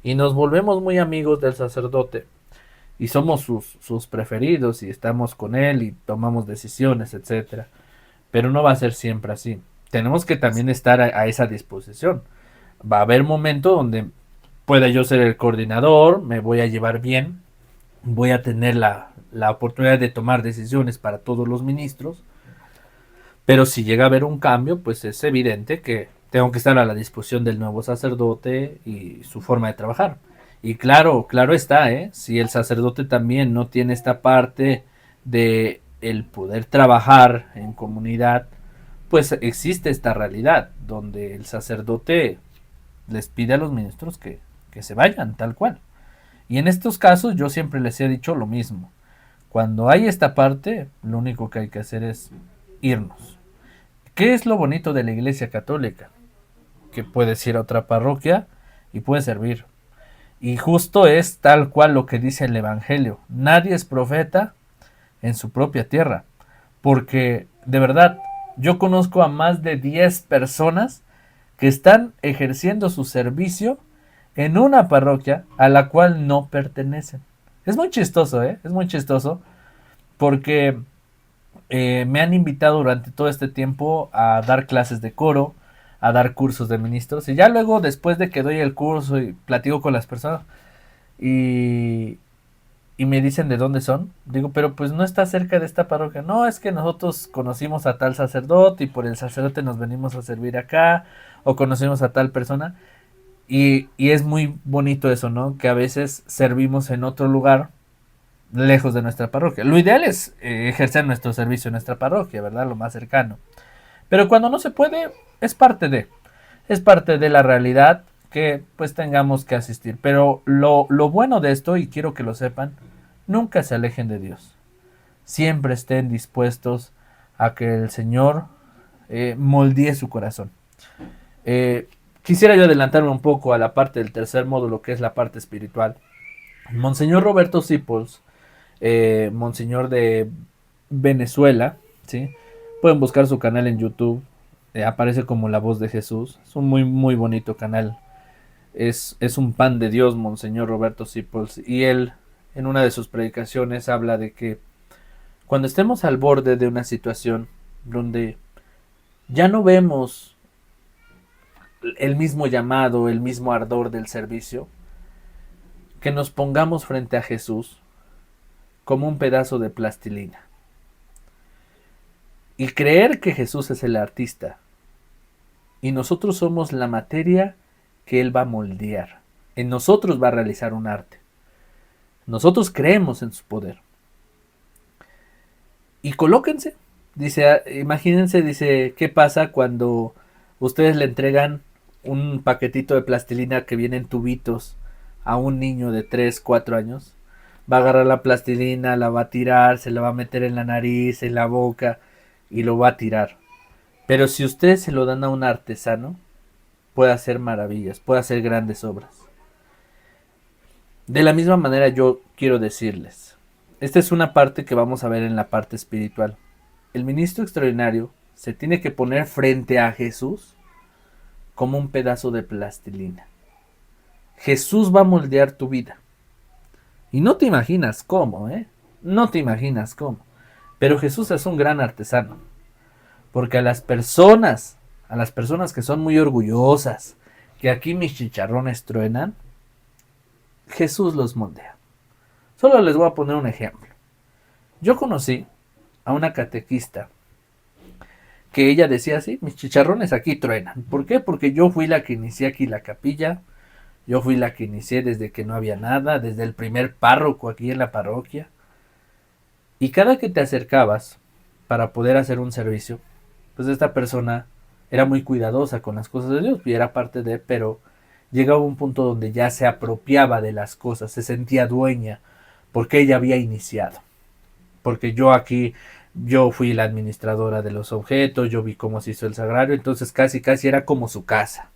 Y nos volvemos muy amigos del sacerdote y somos sus preferidos y estamos con él y tomamos decisiones, etcétera. Pero no va a ser siempre así. Tenemos que también estar a esa disposición. Va a haber momentos donde pueda yo ser el coordinador, me voy a llevar bien, voy a tener la oportunidad de tomar decisiones para todos los ministros, pero si llega a haber un cambio, pues es evidente que tengo que estar a la disposición del nuevo sacerdote y su forma de trabajar. Y claro, claro está, si el sacerdote también no tiene esta parte de el poder trabajar en comunidad, pues existe esta realidad donde el sacerdote les pide a los ministros que se vayan tal cual. Y en estos casos yo siempre les he dicho lo mismo. Cuando hay esta parte, lo único que hay que hacer es irnos. ¿Qué es lo bonito de la Iglesia Católica? Que puedes ir a otra parroquia y puedes servir. Y justo es tal cual lo que dice el Evangelio. Nadie es profeta en su propia tierra. Porque, de verdad, yo conozco a más de 10 personas que están ejerciendo su servicio en una parroquia a la cual no pertenecen. Es muy chistoso, es muy chistoso porque me han invitado durante todo este tiempo a dar clases de coro, a dar cursos de ministros y ya luego después de que doy el curso y platico con las personas y, y me dicen de dónde son, digo, pero pues no está cerca de esta parroquia. No, es que nosotros conocimos a tal sacerdote y por el sacerdote nos venimos a servir acá o conocimos a tal persona. Y es muy bonito eso, ¿no? Que a veces servimos en otro lugar lejos de nuestra parroquia. Lo ideal es ejercer nuestro servicio en nuestra parroquia, ¿verdad? Lo más cercano. Pero cuando no se puede, es parte de la realidad que pues tengamos que asistir. Pero lo bueno de esto, y quiero que lo sepan, nunca se alejen de Dios. Siempre estén dispuestos a que el Señor moldee su corazón. Quisiera yo adelantarme un poco a la parte del tercer módulo, que es la parte espiritual. Monseñor Roberto Sipols, monseñor de Venezuela, ¿sí? Pueden buscar su canal en YouTube, aparece como La Voz de Jesús, es un muy muy bonito canal, es un pan de Dios, monseñor Roberto Sipols, y él en una de sus predicaciones habla de que cuando estemos al borde de una situación donde ya no vemos el mismo llamado, el mismo ardor del servicio, que nos pongamos frente a Jesús como un pedazo de plastilina y creer que Jesús es el artista y nosotros somos la materia que Él va a moldear. En nosotros va a realizar un arte. Nosotros creemos en su poder. Y colóquense. Dice, imagínense, dice, ¿qué pasa cuando ustedes le entregan un paquetito de plastilina que viene en tubitos a un niño de 3, 4 años? Va a agarrar la plastilina, la va a tirar, se la va a meter en la nariz, en la boca y lo va a tirar. Pero si ustedes se lo dan a un artesano, puede hacer maravillas, puede hacer grandes obras. De la misma manera yo quiero decirles, esta es una parte que vamos a ver en la parte espiritual. El ministro extraordinario se tiene que poner frente a Jesús como un pedazo de plastilina. Jesús va a moldear tu vida. Y no te imaginas cómo, ¿eh? No te imaginas cómo. Pero Jesús es un gran artesano. Porque a las personas que son muy orgullosas, que aquí mis chicharrones truenan, Jesús los moldea. Solo les voy a poner un ejemplo. Yo conocí a una catequista que ella decía así, mis chicharrones aquí truenan. ¿Por qué? Porque yo fui la que inicié aquí la capilla, yo fui la que inicié desde que no había nada, desde el primer párroco aquí en la parroquia. Y cada que te acercabas para poder hacer un servicio, pues esta persona era muy cuidadosa con las cosas de Dios y era parte de, pero llegaba un punto donde ya se apropiaba de las cosas, se sentía dueña, porque ella había iniciado. Porque yo fui la administradora de los objetos, yo vi cómo se hizo el sagrario, entonces casi era como su casa.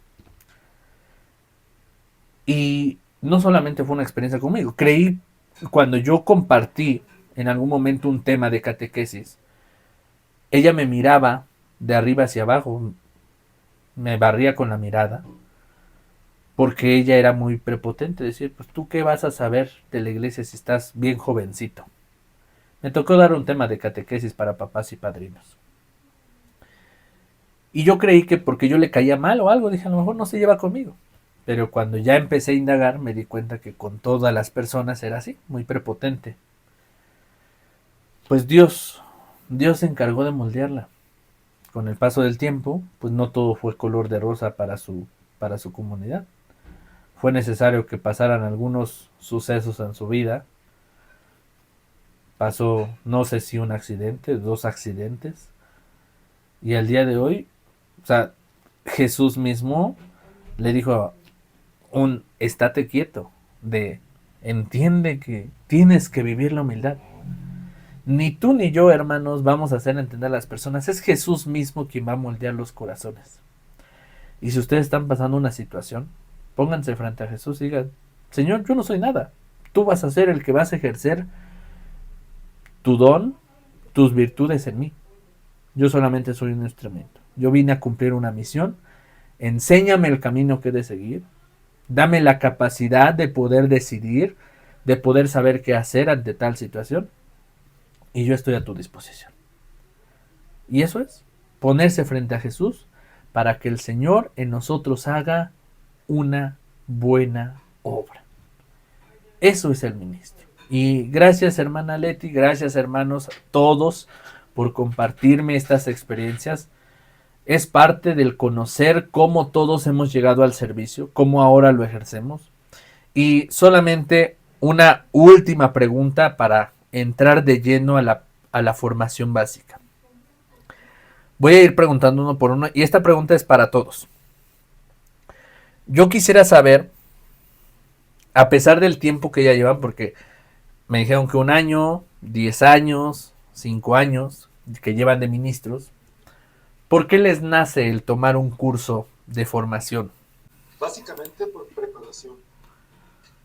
Y no solamente fue una experiencia conmigo, creí cuando yo compartí en algún momento un tema de catequesis, ella me miraba de arriba hacia abajo, me barría con la mirada, porque ella era muy prepotente, decir, pues tú qué vas a saber de la iglesia si estás bien jovencito. Me tocó dar un tema de catequesis para papás y padrinos. Y yo creí que porque yo le caía mal o algo, dije, a lo mejor no se lleva conmigo. Pero cuando ya empecé a indagar, me di cuenta que con todas las personas era así, muy prepotente. Pues Dios se encargó de moldearla. Con el paso del tiempo, pues no todo fue color de rosa para su comunidad. Fue necesario que pasaran algunos sucesos en su vida. Pasó, no sé si un accidente, 2 accidentes. Y al día de hoy, o sea, Jesús mismo le dijo estate quieto, entiende que tienes que vivir la humildad. Ni tú ni yo, hermanos, vamos a hacer entender a las personas. Es Jesús mismo quien va a moldear los corazones. Y si ustedes están pasando una situación, pónganse frente a Jesús y digan, Señor, yo no soy nada. Tú vas a ser el que vas a ejercer tu don, tus virtudes en mí. Yo solamente soy un instrumento. Yo vine a cumplir una misión. Enséñame el camino que he de seguir. Dame la capacidad de poder decidir, de poder saber qué hacer ante tal situación. Y yo estoy a tu disposición. Y eso es, ponerse frente a Jesús para que el Señor en nosotros haga una buena obra. Eso es el ministro. Y gracias, hermana Leti, gracias, hermanos, todos, por compartirme estas experiencias. Es parte del conocer cómo todos hemos llegado al servicio, cómo ahora lo ejercemos. Y solamente una última pregunta para entrar de lleno a la formación básica. Voy a ir preguntando uno por uno y esta pregunta es para todos. Yo quisiera saber, a pesar del tiempo que ya llevan, porque me dijeron que 1 año, 10 años, 5 años que llevan de ministros, ¿por qué les nace el tomar un curso de formación? Básicamente por preparación.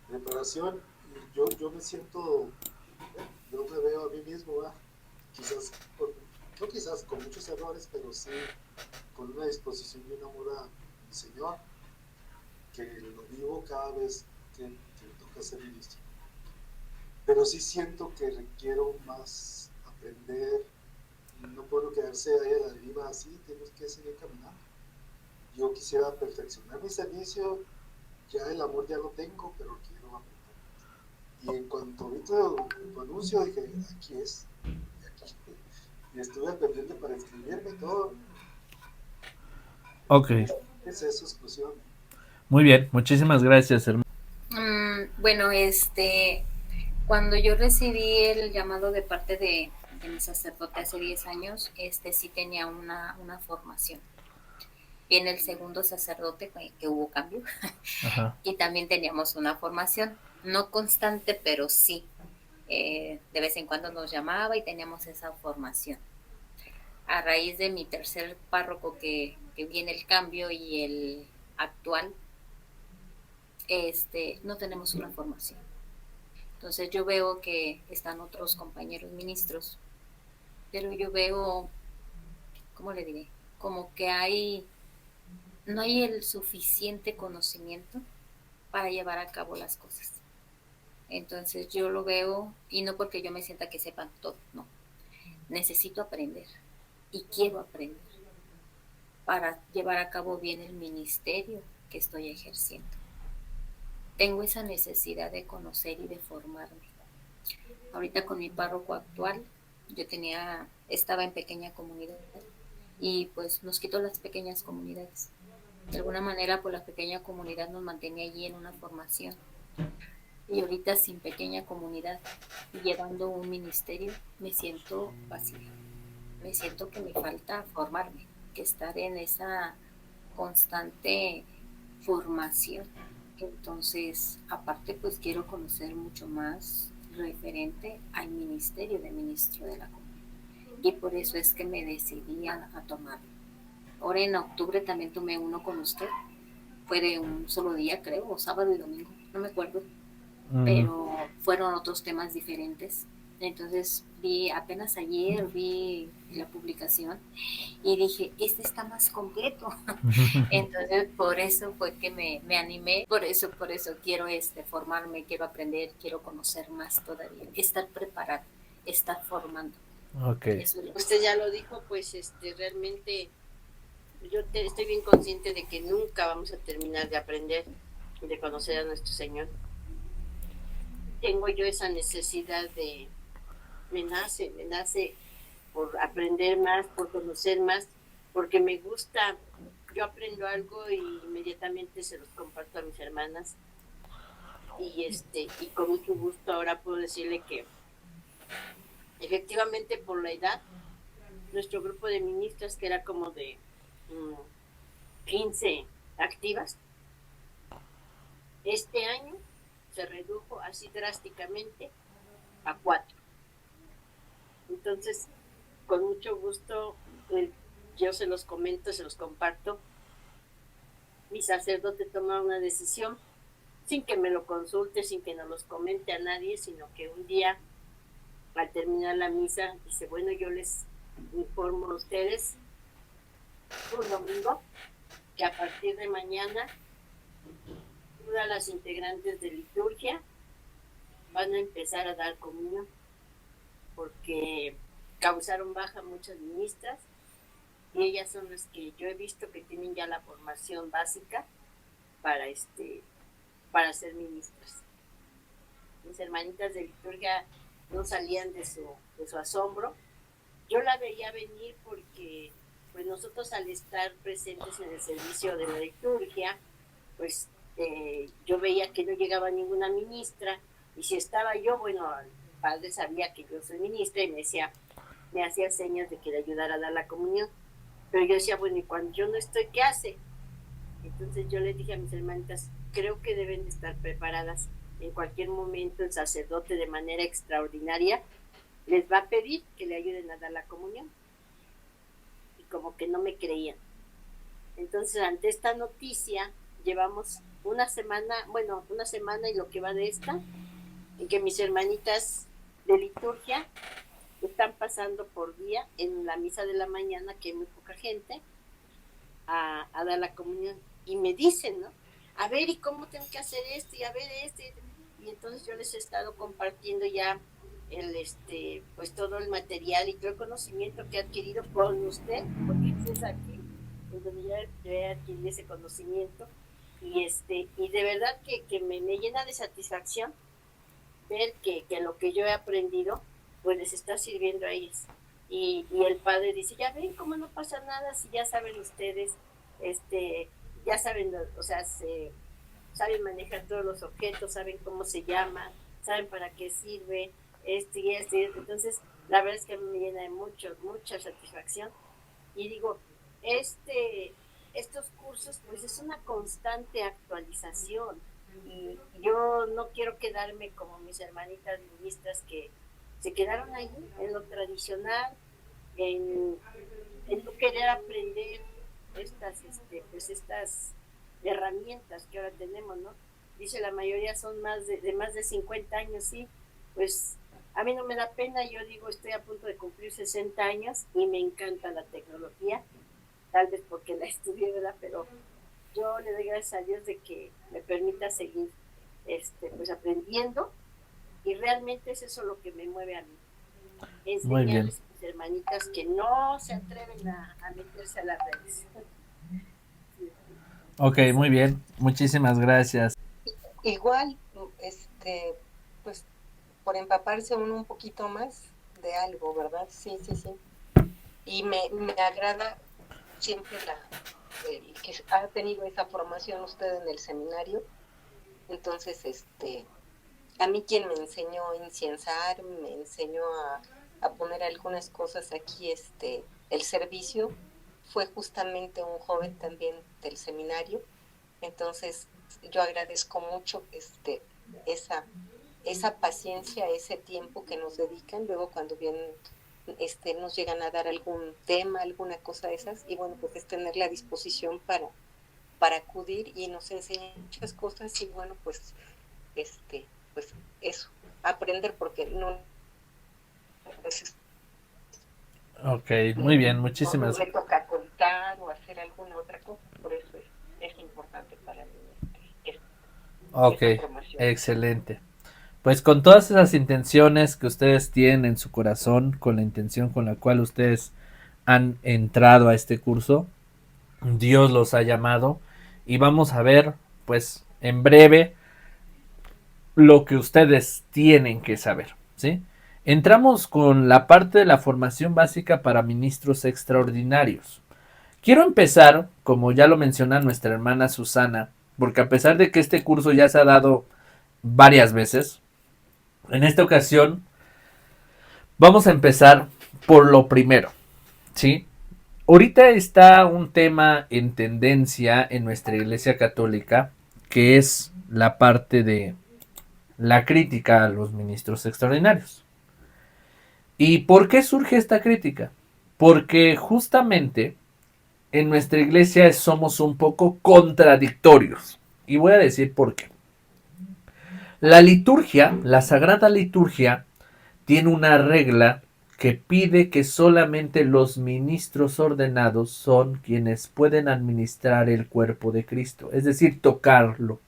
Preparación, yo me siento, yo me veo a mí mismo, quizás, no quizás con muchos errores, pero sí con una disposición y un amor a mi Señor, que lo vivo cada vez que me toca ser ministro. Pero sí siento que requiero más aprender, no puedo quedarse ahí a la deriva así, tenemos que seguir caminando. Yo quisiera perfeccionar mi servicio, ya el amor ya lo tengo, pero quiero aprender. Y en cuanto vi tu anuncio, dije, aquí es, aquí. Y estuve aprendiendo para inscribirme y todo. Ok. Es eso, exclusión. Muy bien, muchísimas gracias, hermano. Bueno, cuando yo recibí el llamado de parte de mi sacerdote hace 10 años, sí tenía una formación. Viene el segundo sacerdote, que hubo cambio, Ajá. y también teníamos una formación, no constante, pero sí. De vez en cuando nos llamaba y teníamos esa formación. A raíz de mi tercer párroco que viene el cambio y el actual, no tenemos una formación. Entonces yo veo que están otros compañeros ministros, pero yo veo ¿cómo le diré? Como que no hay el suficiente conocimiento para llevar a cabo las cosas. Entonces yo lo veo, y no porque yo me sienta que sepan todo, no. Necesito aprender y quiero aprender para llevar a cabo bien el ministerio que estoy ejerciendo. Tengo esa necesidad de conocer y de formarme. Ahorita con mi párroco actual, estaba en pequeña comunidad y pues nos quitó las pequeñas comunidades. De alguna manera, pues la pequeña comunidad nos mantenía allí en una formación. Y ahorita sin pequeña comunidad y llevando un ministerio, me siento vacía. Me siento que me falta formarme, que estar en esa constante formación. Entonces, aparte, pues quiero conocer mucho más referente al ministerio de ministro de la comunidad. Y por eso es que me decidí a tomarlo. Ahora en octubre también tomé uno con usted. Fue de un solo día, creo, o sábado y domingo, no me acuerdo. Pero fueron otros temas diferentes. Entonces apenas ayer vi la publicación y dije, este está más completo. Entonces por eso fue que me animé, por eso quiero formarme, quiero aprender, quiero conocer más todavía, estar preparado, estar formando. Okay. Usted ya lo dijo, pues realmente estoy bien consciente de que nunca vamos a terminar de aprender, de conocer a nuestro Señor. Tengo yo esa necesidad me nace por aprender más, por conocer más, porque me gusta. Yo aprendo algo y inmediatamente se los comparto a mis hermanas y con mucho gusto ahora puedo decirle que efectivamente por la edad nuestro grupo de ministras, que era como de 15 activas, este año se redujo así drásticamente a 4. Entonces, con mucho gusto, yo se los comento, se los comparto. Mi sacerdote toma una decisión sin que me lo consulte, sin que nos los comente a nadie, sino que un día, al terminar la misa, dice, bueno, yo les informo a ustedes un domingo que a partir de mañana todas las integrantes de liturgia van a empezar a dar comunión, porque causaron baja muchas ministras y ellas son las que yo he visto que tienen ya la formación básica para ser ministras. Mis hermanitas de liturgia no salían de su asombro. Yo la veía venir porque pues nosotros al estar presentes en el servicio de la liturgia, pues yo veía que no llegaba ninguna ministra, y si estaba yo, bueno, el padre sabía que yo soy ministra y me hacía señas de que le ayudara a dar la comunión, pero yo decía, bueno, y cuando yo no estoy, ¿qué hace? Entonces yo les dije a mis hermanitas, creo que deben de estar preparadas. En cualquier momento el sacerdote de manera extraordinaria les va a pedir que le ayuden a dar la comunión. Y como que no me creían. Entonces ante esta noticia llevamos una semana y lo que va de esta, en que mis hermanitas de liturgia están pasando por día en la misa de la mañana, que hay muy poca gente, a dar la comunión. Y me dicen, ¿no? A ver, ¿y cómo tengo que hacer esto? Y a ver Y entonces yo les he estado compartiendo ya pues todo el material y todo el conocimiento que he adquirido con usted, porque es aquí en donde ya he adquirido ese conocimiento. Y de verdad que me llena de satisfacción ver que lo que yo he aprendido pues les está sirviendo a ellos. Y el padre dice, ya ven cómo no pasa nada si ya saben ustedes, ya saben, o sea, saben manejar todos los objetos, saben cómo se llama, saben para qué sirve, entonces la verdad es que me llena de mucha satisfacción. Y digo, estos cursos pues es una constante actualización, y yo no quiero quedarme como mis hermanitas ministras que se quedaron ahí en lo tradicional, en no querer aprender estas herramientas que ahora tenemos, ¿no? Dice la mayoría son más de 50 años, sí, pues A mí no me da pena, yo digo, estoy a punto de cumplir 60 años y me encanta la tecnología, tal vez porque la estudié, ¿verdad? Pero yo le doy gracias a Dios de que me permita seguir pues aprendiendo, y realmente es eso lo que me mueve a mí. Muy bien. Enseñarles a mis hermanitas que no se atreven a meterse a las redes. Ok, muy bien. Muchísimas gracias. Igual, pues por empaparse uno un poquito más de algo, ¿verdad? Sí, sí, sí. Y me agrada siempre que ha tenido esa formación usted en el seminario. Entonces, a mí quien me enseñó a inciensar, me enseñó a poner algunas cosas aquí, el servicio, fue justamente un joven también del seminario. Entonces, yo agradezco mucho esa paciencia, ese tiempo que nos dedican. Luego cuando vienen, nos llegan a dar algún tema, alguna cosa de esas, y bueno, pues es tener la disposición para acudir, y nos enseñan muchas cosas. Y bueno, pues pues eso, aprender, porque no pues, Ok, muy bien, muchísimas. no me toca contar o hacer alguna otra cosa, por eso es importante para mí Ok, esa formación. excelente. Pues con todas esas intenciones que ustedes tienen en su corazón, con la intención con la cual ustedes han entrado a este curso, Dios los ha llamado y vamos a ver, pues en breve, lo que ustedes tienen que saber, ¿sí? Entramos con la parte de la formación básica para ministros extraordinarios. Quiero empezar, como ya lo menciona nuestra hermana Susana, porque a pesar de que este curso ya se ha dado varias veces, en esta ocasión vamos a empezar por lo primero, ¿sí? Ahorita está un tema en tendencia en nuestra Iglesia Católica, que es la parte de la crítica a los ministros extraordinarios. ¿Y por qué surge esta crítica? Porque justamente en nuestra iglesia somos un poco contradictorios. Y voy a decir por qué. La liturgia, la sagrada liturgia, tiene una regla que pide que solamente los ministros ordenados son quienes pueden administrar el cuerpo de Cristo, es decir, tocarlo.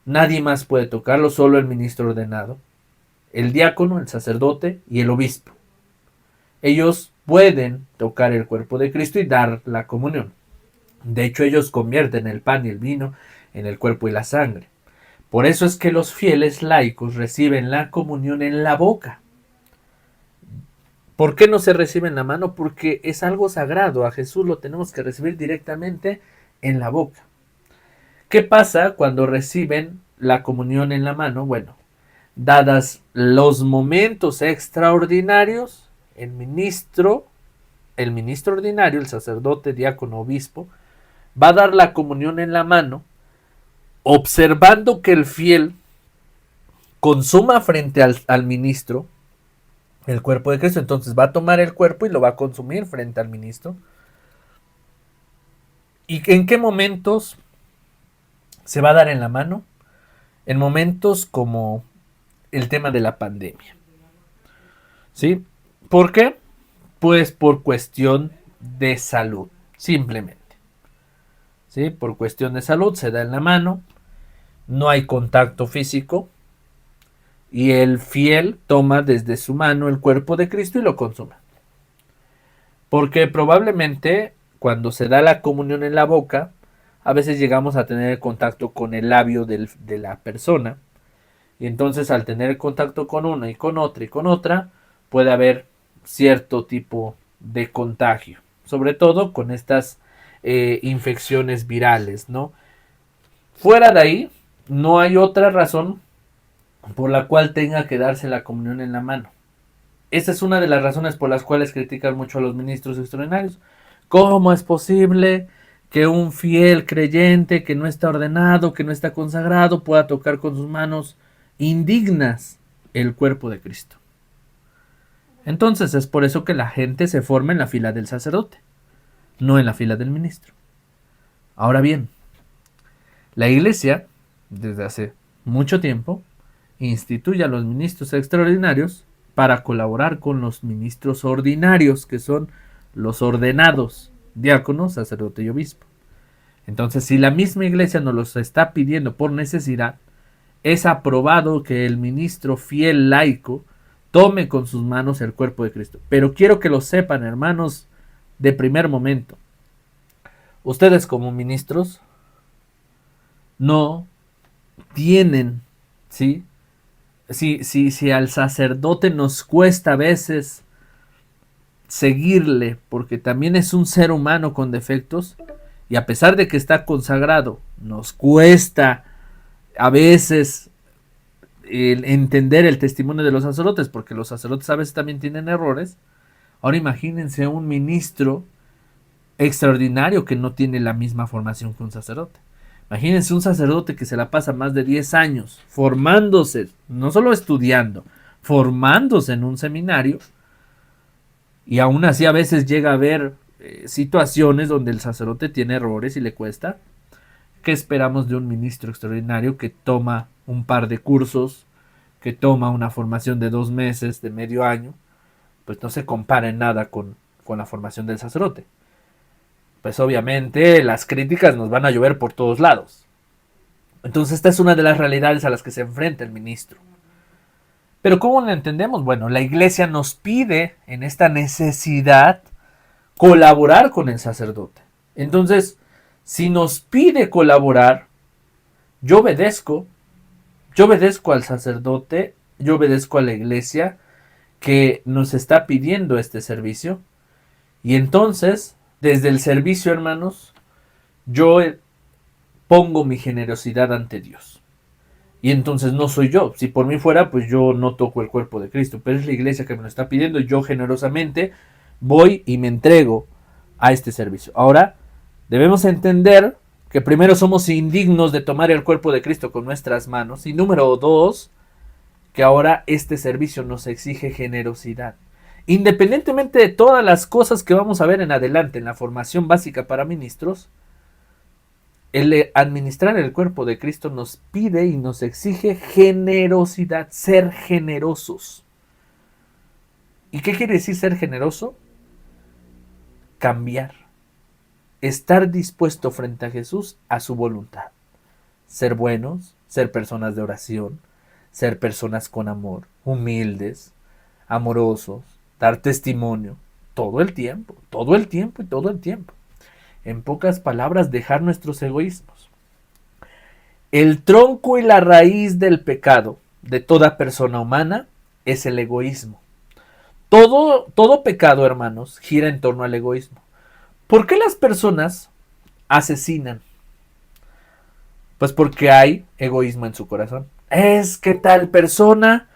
Nadie más puede tocarlo, solo el ministro ordenado, el diácono, el sacerdote y el obispo. Ellos pueden tocar el cuerpo de Cristo y dar la comunión. De hecho, ellos convierten el pan y el vino en el cuerpo y la sangre. Por eso es que los fieles laicos reciben la comunión en la boca. ¿Por qué no se recibe en la mano? Porque es algo sagrado. A Jesús lo tenemos que recibir directamente en la boca. ¿Qué pasa cuando reciben la comunión en la mano? Bueno, dadas los momentos extraordinarios, el ministro ordinario, el sacerdote, diácono, obispo, va a dar la comunión en la mano, observando que el fiel consuma frente al ministro el cuerpo de Cristo. Entonces va a tomar el cuerpo y lo va a consumir frente al ministro. ¿Y en qué momentos se va a dar en la mano? En momentos como el tema de la pandemia. ¿Sí? ¿Por qué? Pues por cuestión de salud, simplemente. ¿Sí? Por cuestión de salud se da en la mano, no hay contacto físico y el fiel toma desde su mano el cuerpo de Cristo y lo consume. Porque probablemente cuando se da la comunión en la boca, a veces llegamos a tener contacto con el labio de la persona, y entonces al tener contacto con una y con otra, puede haber cierto tipo de contagio, sobre todo con estas infecciones virales, ¿no? Fuera de ahí, no hay otra razón por la cual tenga que darse la comunión en la mano. Esa es una de las razones por las cuales critican mucho a los ministros extraordinarios. ¿Cómo es posible que un fiel creyente que no está ordenado, que no está consagrado, pueda tocar con sus manos indignas el cuerpo de Cristo? Entonces es por eso que la gente se forma en la fila del sacerdote, no en la fila del ministro. Ahora bien, la iglesia, desde hace mucho tiempo, instituye a los ministros extraordinarios para colaborar con los ministros ordinarios, que son los ordenados, diácono, sacerdote y obispo. Entonces, si la misma iglesia nos los está pidiendo por necesidad, es aprobado que el ministro fiel laico tome con sus manos el cuerpo de Cristo. Pero quiero que lo sepan, hermanos, de primer momento. Ustedes como ministros no tienen, ¿sí? Si al sacerdote nos cuesta a veces seguirle, porque también es un ser humano con defectos, y a pesar de que está consagrado, nos cuesta a veces entender el testimonio de los sacerdotes, porque los sacerdotes a veces también tienen errores. Ahora imagínense un ministro extraordinario que no tiene la misma formación que un sacerdote. Imagínense un sacerdote que se la pasa más de 10 años formándose, no solo estudiando, formándose en un seminario, y aún así a veces llega a haber situaciones donde el sacerdote tiene errores y le cuesta. ¿Qué esperamos de un ministro extraordinario que toma un par de cursos, que toma una formación de 2 meses, de medio año? Pues no se compara en nada con la formación del sacerdote. Pues obviamente las críticas nos van a llover por todos lados. Entonces esta es una de las realidades a las que se enfrenta el ministro. Pero ¿cómo lo entendemos? Bueno, la iglesia nos pide en esta necesidad colaborar con el sacerdote. Entonces, si nos pide colaborar, yo obedezco al sacerdote, yo obedezco a la iglesia que nos está pidiendo este servicio. Y entonces, desde el servicio, hermanos, yo pongo mi generosidad ante Dios. Y entonces no soy yo. Si por mí fuera, pues yo no toco el cuerpo de Cristo. Pero es la iglesia que me lo está pidiendo y yo generosamente voy y me entrego a este servicio. Ahora, debemos entender que primero somos indignos de tomar el cuerpo de Cristo con nuestras manos. Y número 2, que ahora este servicio nos exige generosidad. Independientemente de todas las cosas que vamos a ver en adelante en la formación básica para ministros, el administrar el cuerpo de Cristo nos pide y nos exige generosidad, ser generosos. ¿Y qué quiere decir ser generoso? Cambiar. Estar dispuesto frente a Jesús a su voluntad. Ser buenos, ser personas de oración, ser personas con amor, humildes, amorosos, dar testimonio, todo el tiempo. En pocas palabras, dejar nuestros egoísmos. El tronco y la raíz del pecado de toda persona humana es el egoísmo. Todo pecado, hermanos, gira en torno al egoísmo. ¿Por qué las personas asesinan? Pues porque hay egoísmo en su corazón. Es que tal persona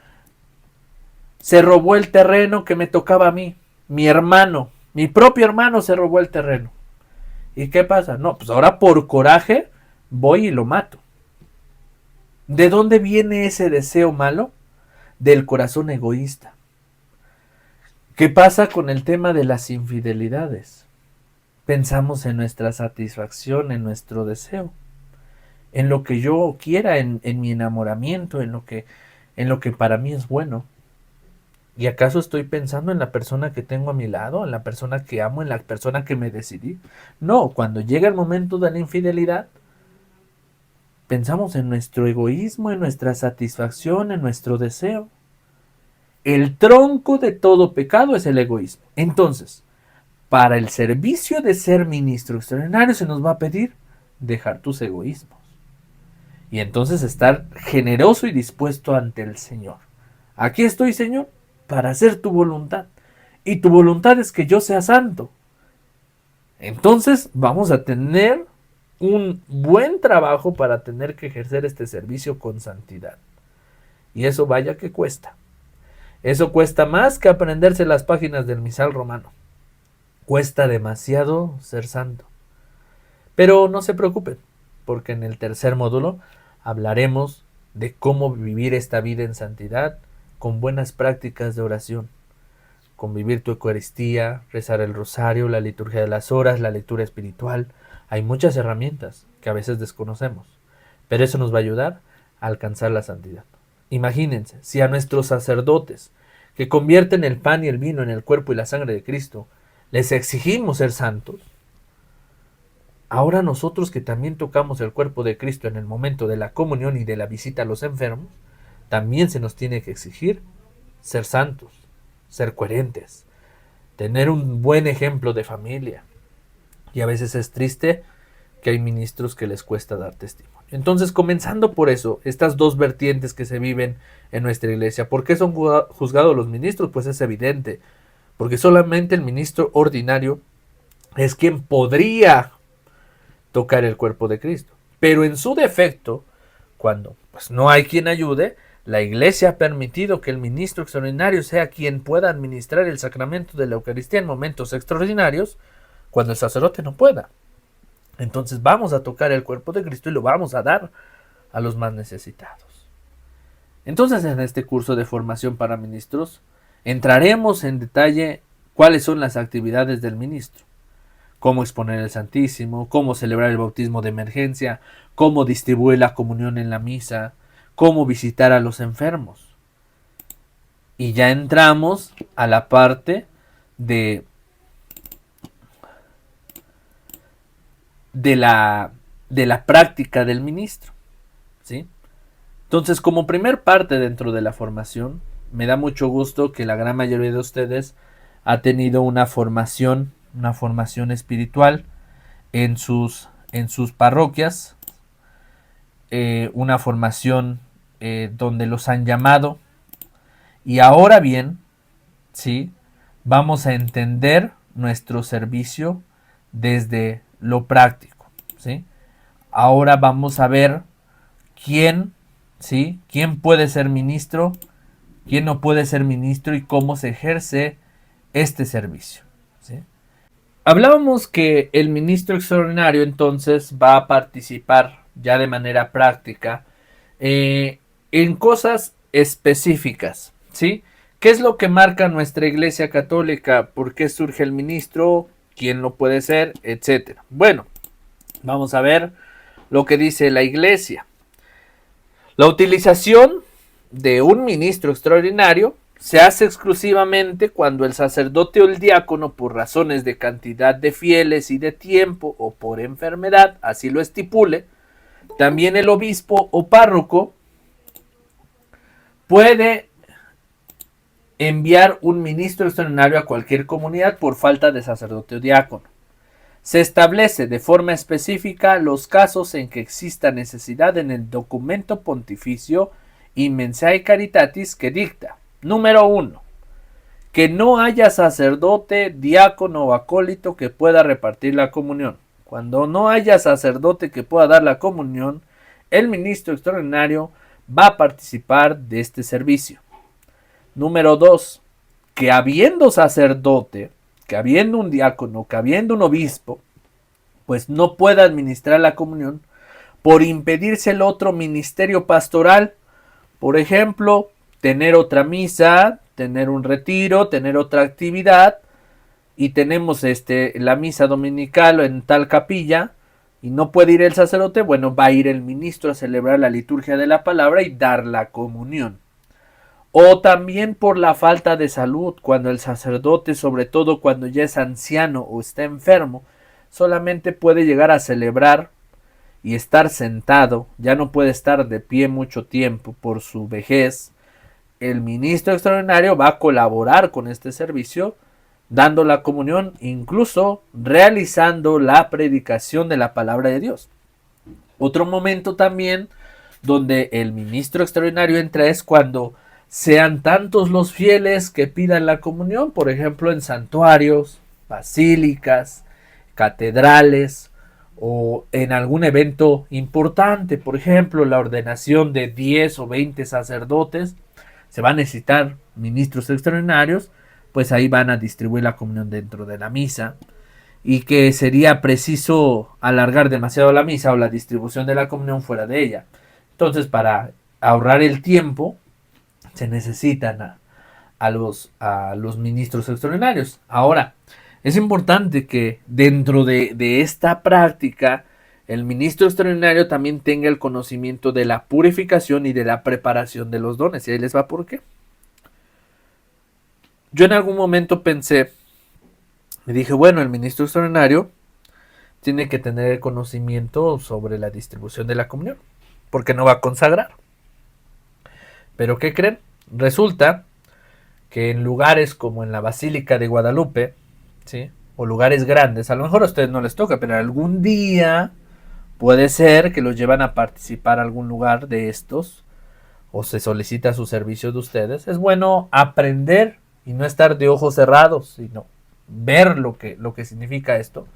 se robó el terreno que me tocaba a mí. Mi propio hermano se robó el terreno. ¿Y qué pasa? No, pues ahora por coraje voy y lo mato. ¿De dónde viene ese deseo malo? Del corazón egoísta. ¿Qué pasa con el tema de las infidelidades? Pensamos en nuestra satisfacción, en nuestro deseo, en lo que yo quiera, en mi enamoramiento, en lo que para mí es bueno. ¿Y acaso estoy pensando en la persona que tengo a mi lado, en la persona que amo, en la persona que me decidí? No, cuando llega el momento de la infidelidad, pensamos en nuestro egoísmo, en nuestra satisfacción, en nuestro deseo. El tronco de todo pecado es el egoísmo. Entonces, para el servicio de ser ministro extraordinario se nos va a pedir dejar tus egoísmos. Y entonces estar generoso y dispuesto ante el Señor. Aquí estoy, Señor, para hacer tu voluntad. Y tu voluntad es que yo sea santo. Entonces vamos a tener un buen trabajo para tener que ejercer este servicio con santidad. Y eso vaya que cuesta. Eso cuesta más que aprenderse las páginas del misal romano. Cuesta demasiado ser santo. Pero no se preocupen, porque en el tercer módulo hablaremos de cómo vivir esta vida en santidad con buenas prácticas de oración, con vivir tu Eucaristía, rezar el rosario, la liturgia de las horas, la lectura espiritual. Hay muchas herramientas que a veces desconocemos, pero eso nos va a ayudar a alcanzar la santidad. imagínense, si a nuestros sacerdotes, que convierten el pan y el vino en el cuerpo y la sangre de Cristo, les exigimos ser santos, ahora nosotros que también tocamos el cuerpo de Cristo en el momento de la comunión y de la visita a los enfermos, también se nos tiene que exigir ser santos, ser coherentes, tener un buen ejemplo de familia. Y a veces es triste que hay ministros que les cuesta dar testimonio. Entonces, comenzando por eso, estas dos vertientes que se viven en nuestra iglesia, ¿por qué son juzgados los ministros? Pues es evidente, porque solamente el ministro ordinario es quien podría tocar el cuerpo de Cristo. Pero en su defecto, cuando pues no hay quien ayude, la iglesia ha permitido que el ministro extraordinario sea quien pueda administrar el sacramento de la Eucaristía en momentos extraordinarios, cuando el sacerdote no pueda. Entonces vamos a tocar el cuerpo de Cristo y lo vamos a dar a los más necesitados. Entonces, en este curso de formación para ministros, entraremos en detalle cuáles son las actividades del ministro, cómo exponer el Santísimo, cómo celebrar el bautismo de emergencia, cómo distribuir la comunión en la misa, cómo visitar a los enfermos. Y ya entramos a la parte de la práctica del ministro, ¿sí? Entonces, como primer parte dentro de la formación, me da mucho gusto que la gran mayoría de ustedes ha tenido una formación espiritual en sus parroquias, una formación donde los han llamado. Y ahora bien, ¿sí?, vamos a entender nuestro servicio desde lo práctico, ¿sí? Ahora vamos a ver quién puede ser ministro, quién no puede ser ministro y cómo se ejerce este servicio, ¿sí? Hablábamos que el ministro extraordinario entonces va a participar ya de manera práctica en cosas específicas, ¿sí? ¿Qué es lo que marca nuestra Iglesia Católica? ¿Por qué surge el ministro? ¿Quién lo puede ser? Etcétera. Bueno, vamos a ver lo que dice la Iglesia. La utilización de un ministro extraordinario se hace exclusivamente cuando el sacerdote o el diácono, por razones de cantidad de fieles y de tiempo o por enfermedad, así lo estipule. También el obispo o párroco puede enviar un ministro extraordinario a cualquier comunidad por falta de sacerdote o diácono. Se establece de forma específica los casos en que exista necesidad en el documento pontificio Immensae Caritatis que dicta: número 1. Que no haya sacerdote, diácono o acólito que pueda repartir la comunión. Cuando no haya sacerdote que pueda dar la comunión, el ministro extraordinario va a participar de este servicio. Número 2. Que habiendo sacerdote, que habiendo un diácono, que habiendo un obispo, pues no pueda administrar la comunión por impedirse el otro ministerio pastoral. Por ejemplo, tener otra misa, tener un retiro, tener otra actividad, y tenemos la misa dominical en tal capilla, y no puede ir el sacerdote. Bueno, va a ir el ministro a celebrar la liturgia de la palabra y dar la comunión. O también por la falta de salud, cuando el sacerdote, sobre todo cuando ya es anciano o está enfermo, solamente puede llegar a celebrar y estar sentado, ya no puede estar de pie mucho tiempo por su vejez. El ministro extraordinario va a colaborar con este servicio, dando la comunión, incluso realizando la predicación de la palabra de Dios. Otro momento también donde el ministro extraordinario entra es cuando sean tantos los fieles que pidan la comunión, por ejemplo en santuarios, basílicas, catedrales o en algún evento importante, por ejemplo la ordenación de 10 o 20 sacerdotes. Se va a necesitar ministros extraordinarios, pues ahí van a distribuir la comunión dentro de la misa, y que sería preciso alargar demasiado la misa o la distribución de la comunión fuera de ella. Entonces, para ahorrar el tiempo, se necesitan a los ministros extraordinarios. Ahora, es importante que dentro de esta práctica, el ministro extraordinario también tenga el conocimiento de la purificación y de la preparación de los dones. Y ahí les va por qué. Yo en algún momento pensé, y dije, bueno, el ministro extraordinario tiene que tener el conocimiento sobre la distribución de la comunión, porque no va a consagrar. Pero ¿qué creen? Resulta que en lugares como en la Basílica de Guadalupe, ¿sí?, o lugares grandes, a lo mejor a ustedes no les toca, pero algún día puede ser que los llevan a participar a algún lugar de estos, o se solicita su servicio de ustedes. Es bueno aprender y no estar de ojos cerrados, sino ver lo que significa esto.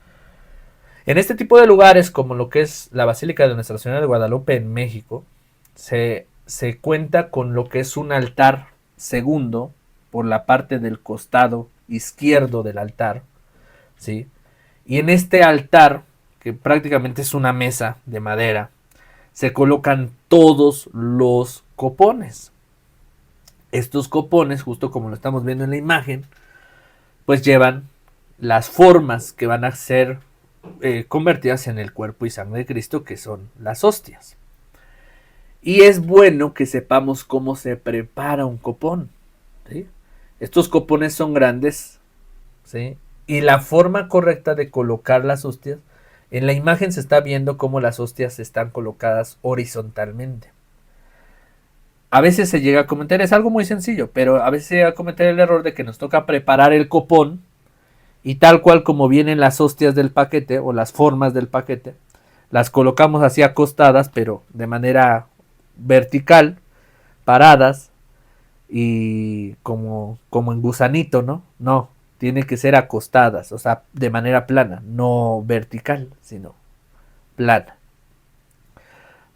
En este tipo de lugares, como lo que es la Basílica de Nuestra Señora de Guadalupe en México, se cuenta con lo que es un altar segundo por la parte del costado izquierdo del altar, ¿sí? Y en este altar, que prácticamente es una mesa de madera, se colocan todos los copones. Estos copones, justo como lo estamos viendo en la imagen, pues llevan las formas que van a ser convertidas en el cuerpo y sangre de Cristo, que son las hostias. Y es bueno que sepamos cómo se prepara un copón, ¿sí? Estos copones son grandes, ¿sí? Y la forma correcta de colocar las hostias, en la imagen se está viendo cómo las hostias están colocadas horizontalmente. A veces se llega a cometer, es algo muy sencillo, pero a veces se llega a cometer el error de que nos toca preparar el copón y tal cual como vienen las hostias del paquete o las formas del paquete, las colocamos así acostadas, pero de manera vertical, paradas y como en gusanito, ¿no? No, tiene que ser acostadas, o sea, de manera plana, no vertical, sino plana,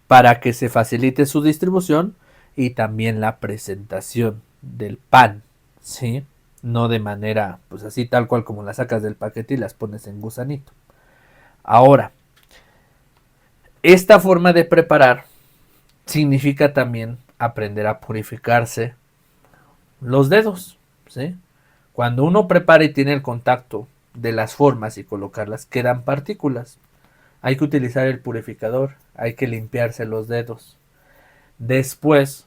para que se facilite su distribución y también la presentación del pan, ¿sí? No de manera, pues así tal cual como las sacas del paquete y las pones en gusanito. Ahora, esta forma de preparar significa también aprender a purificarse los dedos, ¿sí? Cuando uno prepara y tiene el contacto de las formas y colocarlas, quedan partículas. Hay que utilizar el purificador, hay que limpiarse los dedos. Después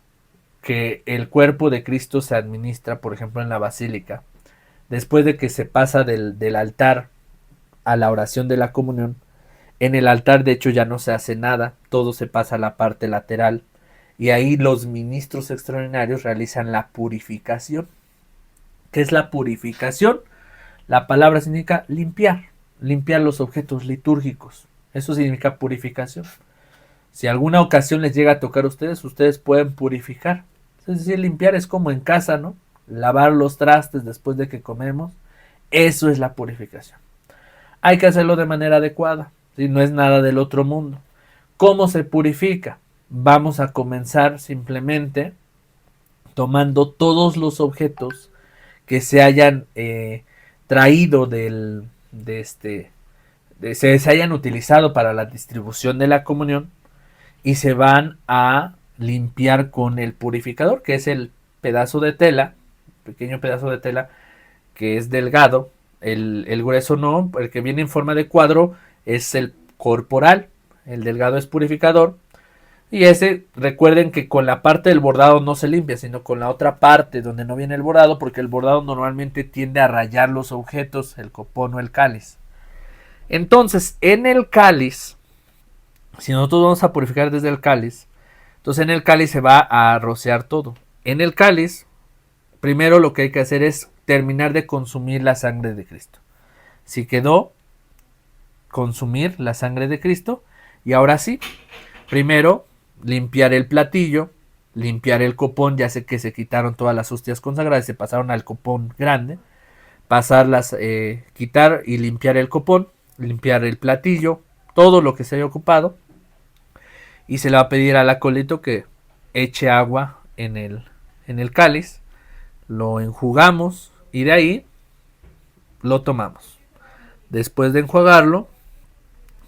que el cuerpo de Cristo se administra, por ejemplo en la basílica, después de que se pasa del altar a la oración de la comunión, en el altar de hecho ya no se hace nada, todo se pasa a la parte lateral y ahí los ministros extraordinarios realizan la purificación. ¿Qué es la purificación? La palabra significa limpiar los objetos litúrgicos. Eso significa purificación. Si alguna ocasión les llega a tocar a ustedes pueden purificar. Es decir, limpiar es como en casa, ¿no? Lavar los trastes después de que comemos. Eso es la purificación. Hay que hacerlo de manera adecuada, ¿sí? No es nada del otro mundo. ¿Cómo se purifica? Vamos a comenzar simplemente tomando todos los objetos que se hayan traído se hayan utilizado para la distribución de la comunión y se van a limpiar con el purificador, que es el pedazo de tela, pequeño pedazo de tela que es delgado, el grueso no, el que viene en forma de cuadro es el corporal, el delgado es purificador. Y ese, recuerden que con la parte del bordado no se limpia, sino con la otra parte donde no viene el bordado, porque el bordado normalmente tiende a rayar los objetos, el copón o el cáliz. Entonces, en el cáliz, si nosotros vamos a purificar desde el cáliz, entonces en el cáliz se va a rociar todo. En el cáliz, primero lo que hay que hacer es terminar de consumir la sangre de Cristo. Si quedó, consumir la sangre de Cristo, y ahora sí, primero limpiar el platillo, limpiar el copón, ya sé que se quitaron todas las hostias consagradas y se pasaron al copón grande, pasarlas, quitar y limpiar el copón, limpiar el platillo, todo lo que se haya ocupado, y se le va a pedir al acólito que eche agua en el cáliz, lo enjugamos y de ahí lo tomamos. Después de enjuagarlo,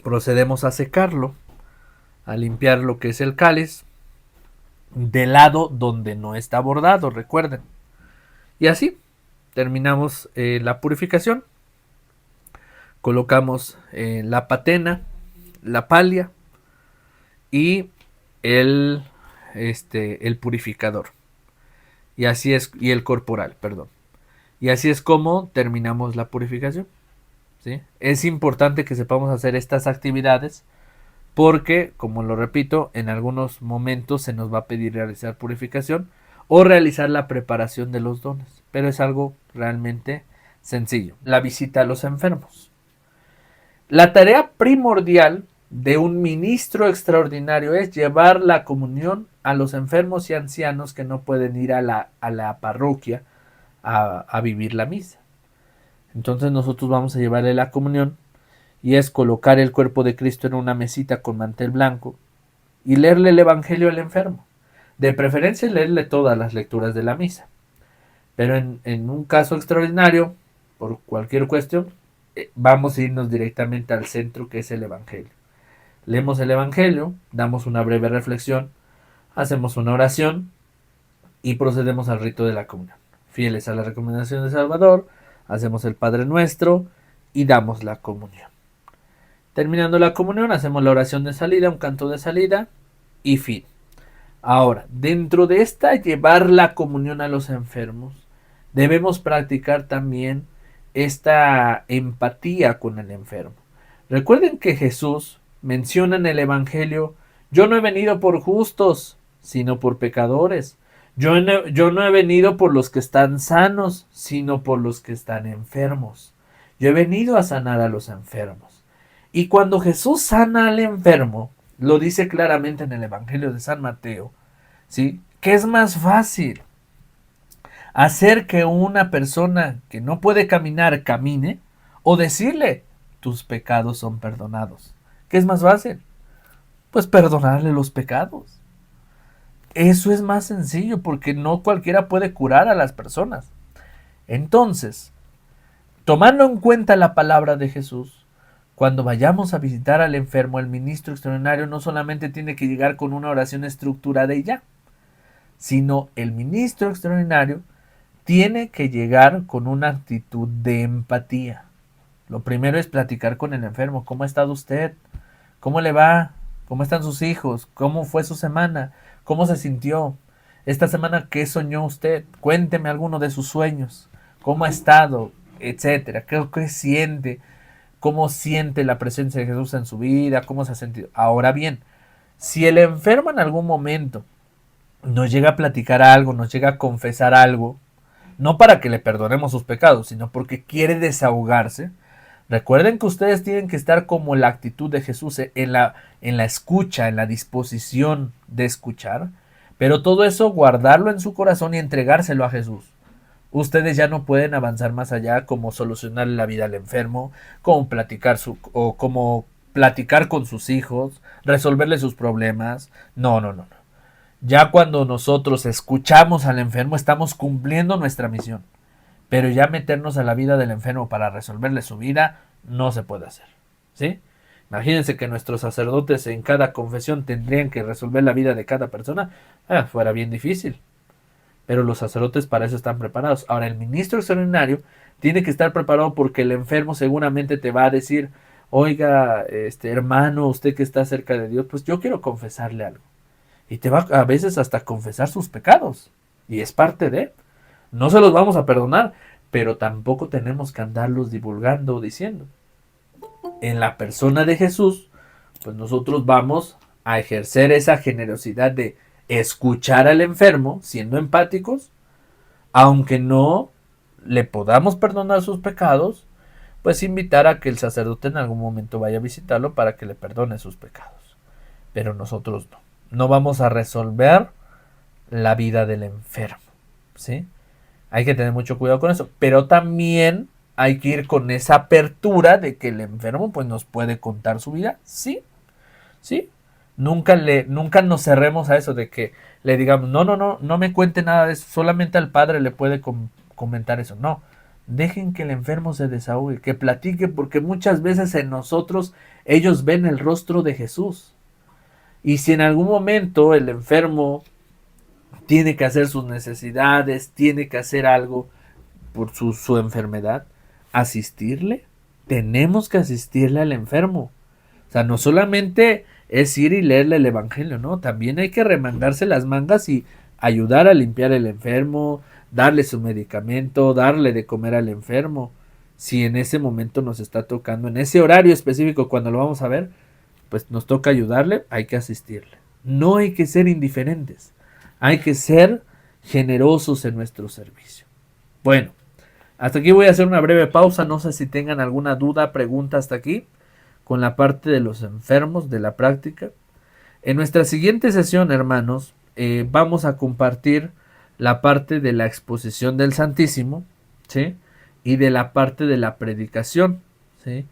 procedemos a secarlo, a limpiar lo que es el cáliz del lado donde no está bordado, recuerden. Y así terminamos la purificación. Colocamos la patena la palia y el purificador. Y así es, y el corporal, perdón. Y así es como terminamos la purificación. ¿Sí? Es importante que sepamos hacer estas actividades porque, como lo repito, en algunos momentos se nos va a pedir realizar purificación o realizar la preparación de los dones, pero es algo realmente sencillo. La visita a los enfermos. La tarea primordial de un ministro extraordinario es llevar la comunión a los enfermos y ancianos que no pueden ir a la parroquia a vivir la misa. Entonces nosotros vamos a llevarle la comunión y es colocar el cuerpo de Cristo en una mesita con mantel blanco y leerle el evangelio al enfermo. De preferencia leerle todas las lecturas de la misa. Pero en un caso extraordinario, por cualquier cuestión, vamos a irnos directamente al centro, que es el evangelio. Leemos el evangelio, damos una breve reflexión, hacemos una oración y procedemos al rito de la comunión. Fieles a la recomendación de Salvador, hacemos el Padre Nuestro y damos la comunión. Terminando la comunión, hacemos la oración de salida, un canto de salida y fin. Ahora, dentro de esta llevar la comunión a los enfermos, debemos practicar también esta empatía con el enfermo. Recuerden que Jesús menciona en el Evangelio: yo no he venido por justos, sino por pecadores. Yo no he venido por los que están sanos, sino por los que están enfermos. Yo he venido a sanar a los enfermos. Y cuando Jesús sana al enfermo, lo dice claramente en el Evangelio de San Mateo, ¿sí? ¿Qué es más fácil? ¿Hacer que una persona que no puede caminar camine? ¿O decirle, tus pecados son perdonados? ¿Qué es más fácil? Pues perdonarle los pecados. Eso es más sencillo porque no cualquiera puede curar a las personas. Entonces, tomando en cuenta la palabra de Jesús, cuando vayamos a visitar al enfermo, el ministro extraordinario no solamente tiene que llegar con una oración estructurada y ya, sino el ministro extraordinario tiene que llegar con una actitud de empatía. Lo primero es platicar con el enfermo. ¿Cómo ha estado usted? ¿Cómo le va? ¿Cómo están sus hijos? ¿Cómo fue su semana? ¿Cómo se sintió? Esta semana, ¿qué soñó usted? Cuénteme alguno de sus sueños. ¿Cómo ha estado? Etcétera. ¿Qué siente? ¿Cómo siente la presencia de Jesús en su vida? ¿Cómo se ha sentido? Ahora bien, si el enfermo en algún momento nos llega a platicar algo, nos llega a confesar algo, no para que le perdonemos sus pecados, sino porque quiere desahogarse, recuerden que ustedes tienen que estar como la actitud de Jesús en la escucha, en la disposición de escuchar, pero todo eso guardarlo en su corazón y entregárselo a Jesús. Ustedes ya no pueden avanzar más allá como solucionar la vida al enfermo, como platicar con sus hijos, resolverle sus problemas. No. Ya cuando nosotros escuchamos al enfermo estamos cumpliendo nuestra misión. Pero ya meternos a la vida del enfermo para resolverle su vida no se puede hacer. ¿Sí? Imagínense que nuestros sacerdotes en cada confesión tendrían que resolver la vida de cada persona. Fuera bien difícil. Pero los sacerdotes para eso están preparados. Ahora, el ministro extraordinario tiene que estar preparado porque el enfermo seguramente te va a decir: oiga, hermano, usted que está cerca de Dios, pues yo quiero confesarle algo. Y te va a veces hasta confesar sus pecados. Y es parte de. No se los vamos a perdonar, pero tampoco tenemos que andarlos divulgando o diciendo. En la persona de Jesús, pues nosotros vamos a ejercer esa generosidad de escuchar al enfermo, siendo empáticos, aunque no le podamos perdonar sus pecados, pues invitar a que el sacerdote en algún momento vaya a visitarlo para que le perdone sus pecados. Pero nosotros no. No vamos a resolver la vida del enfermo, ¿sí? Hay que tener mucho cuidado con eso, pero también hay que ir con esa apertura de que el enfermo pues nos puede contar su vida, sí. Nunca nos cerremos a eso de que le digamos, no me cuente nada de eso, solamente al padre le puede comentar eso. No, dejen que el enfermo se desahogue, que platique, porque muchas veces en nosotros ellos ven el rostro de Jesús. Y si en algún momento el enfermo tiene que hacer sus necesidades, tiene que hacer algo por su enfermedad, asistirle. Tenemos que asistirle al enfermo. sea, no solamente es ir y leerle el evangelio, ¿no? También hay que remangarse las mangas y ayudar a limpiar al enfermo, darle su medicamento, darle de comer al enfermo. Si en ese momento nos está tocando, en ese horario específico cuando lo vamos a ver, pues nos toca ayudarle, hay que asistirle. No hay que ser indiferentes, hay que ser generosos en nuestro servicio. Bueno, hasta aquí voy a hacer una breve pausa, no sé si tengan alguna duda, pregunta hasta aquí, con la parte de los enfermos, de la práctica. En nuestra siguiente sesión, hermanos, vamos a compartir la parte de la exposición del Santísimo, ¿sí? Y de la parte de la predicación, ¿sí?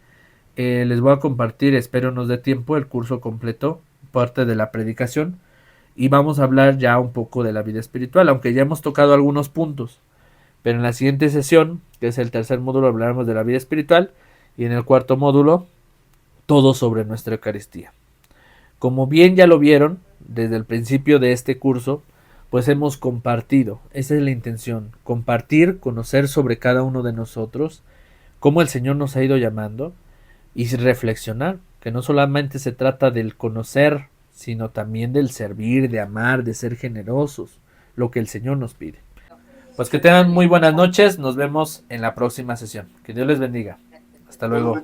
Les voy a compartir, espero nos dé tiempo, el curso completo, parte de la predicación, y vamos a hablar ya un poco de la vida espiritual, aunque ya hemos tocado algunos puntos, pero en la siguiente sesión, que es el tercer módulo, hablaremos de la vida espiritual, y en el cuarto módulo, todo sobre nuestra Eucaristía. Como bien ya lo vieron, desde el principio de este curso, pues hemos compartido, esa es la intención, compartir, conocer sobre cada uno de nosotros, cómo el Señor nos ha ido llamando, y reflexionar, que no solamente se trata del conocer, sino también del servir, de amar, de ser generosos, lo que el Señor nos pide. Pues que tengan muy buenas noches, nos vemos en la próxima sesión. Que Dios les bendiga. Hasta luego.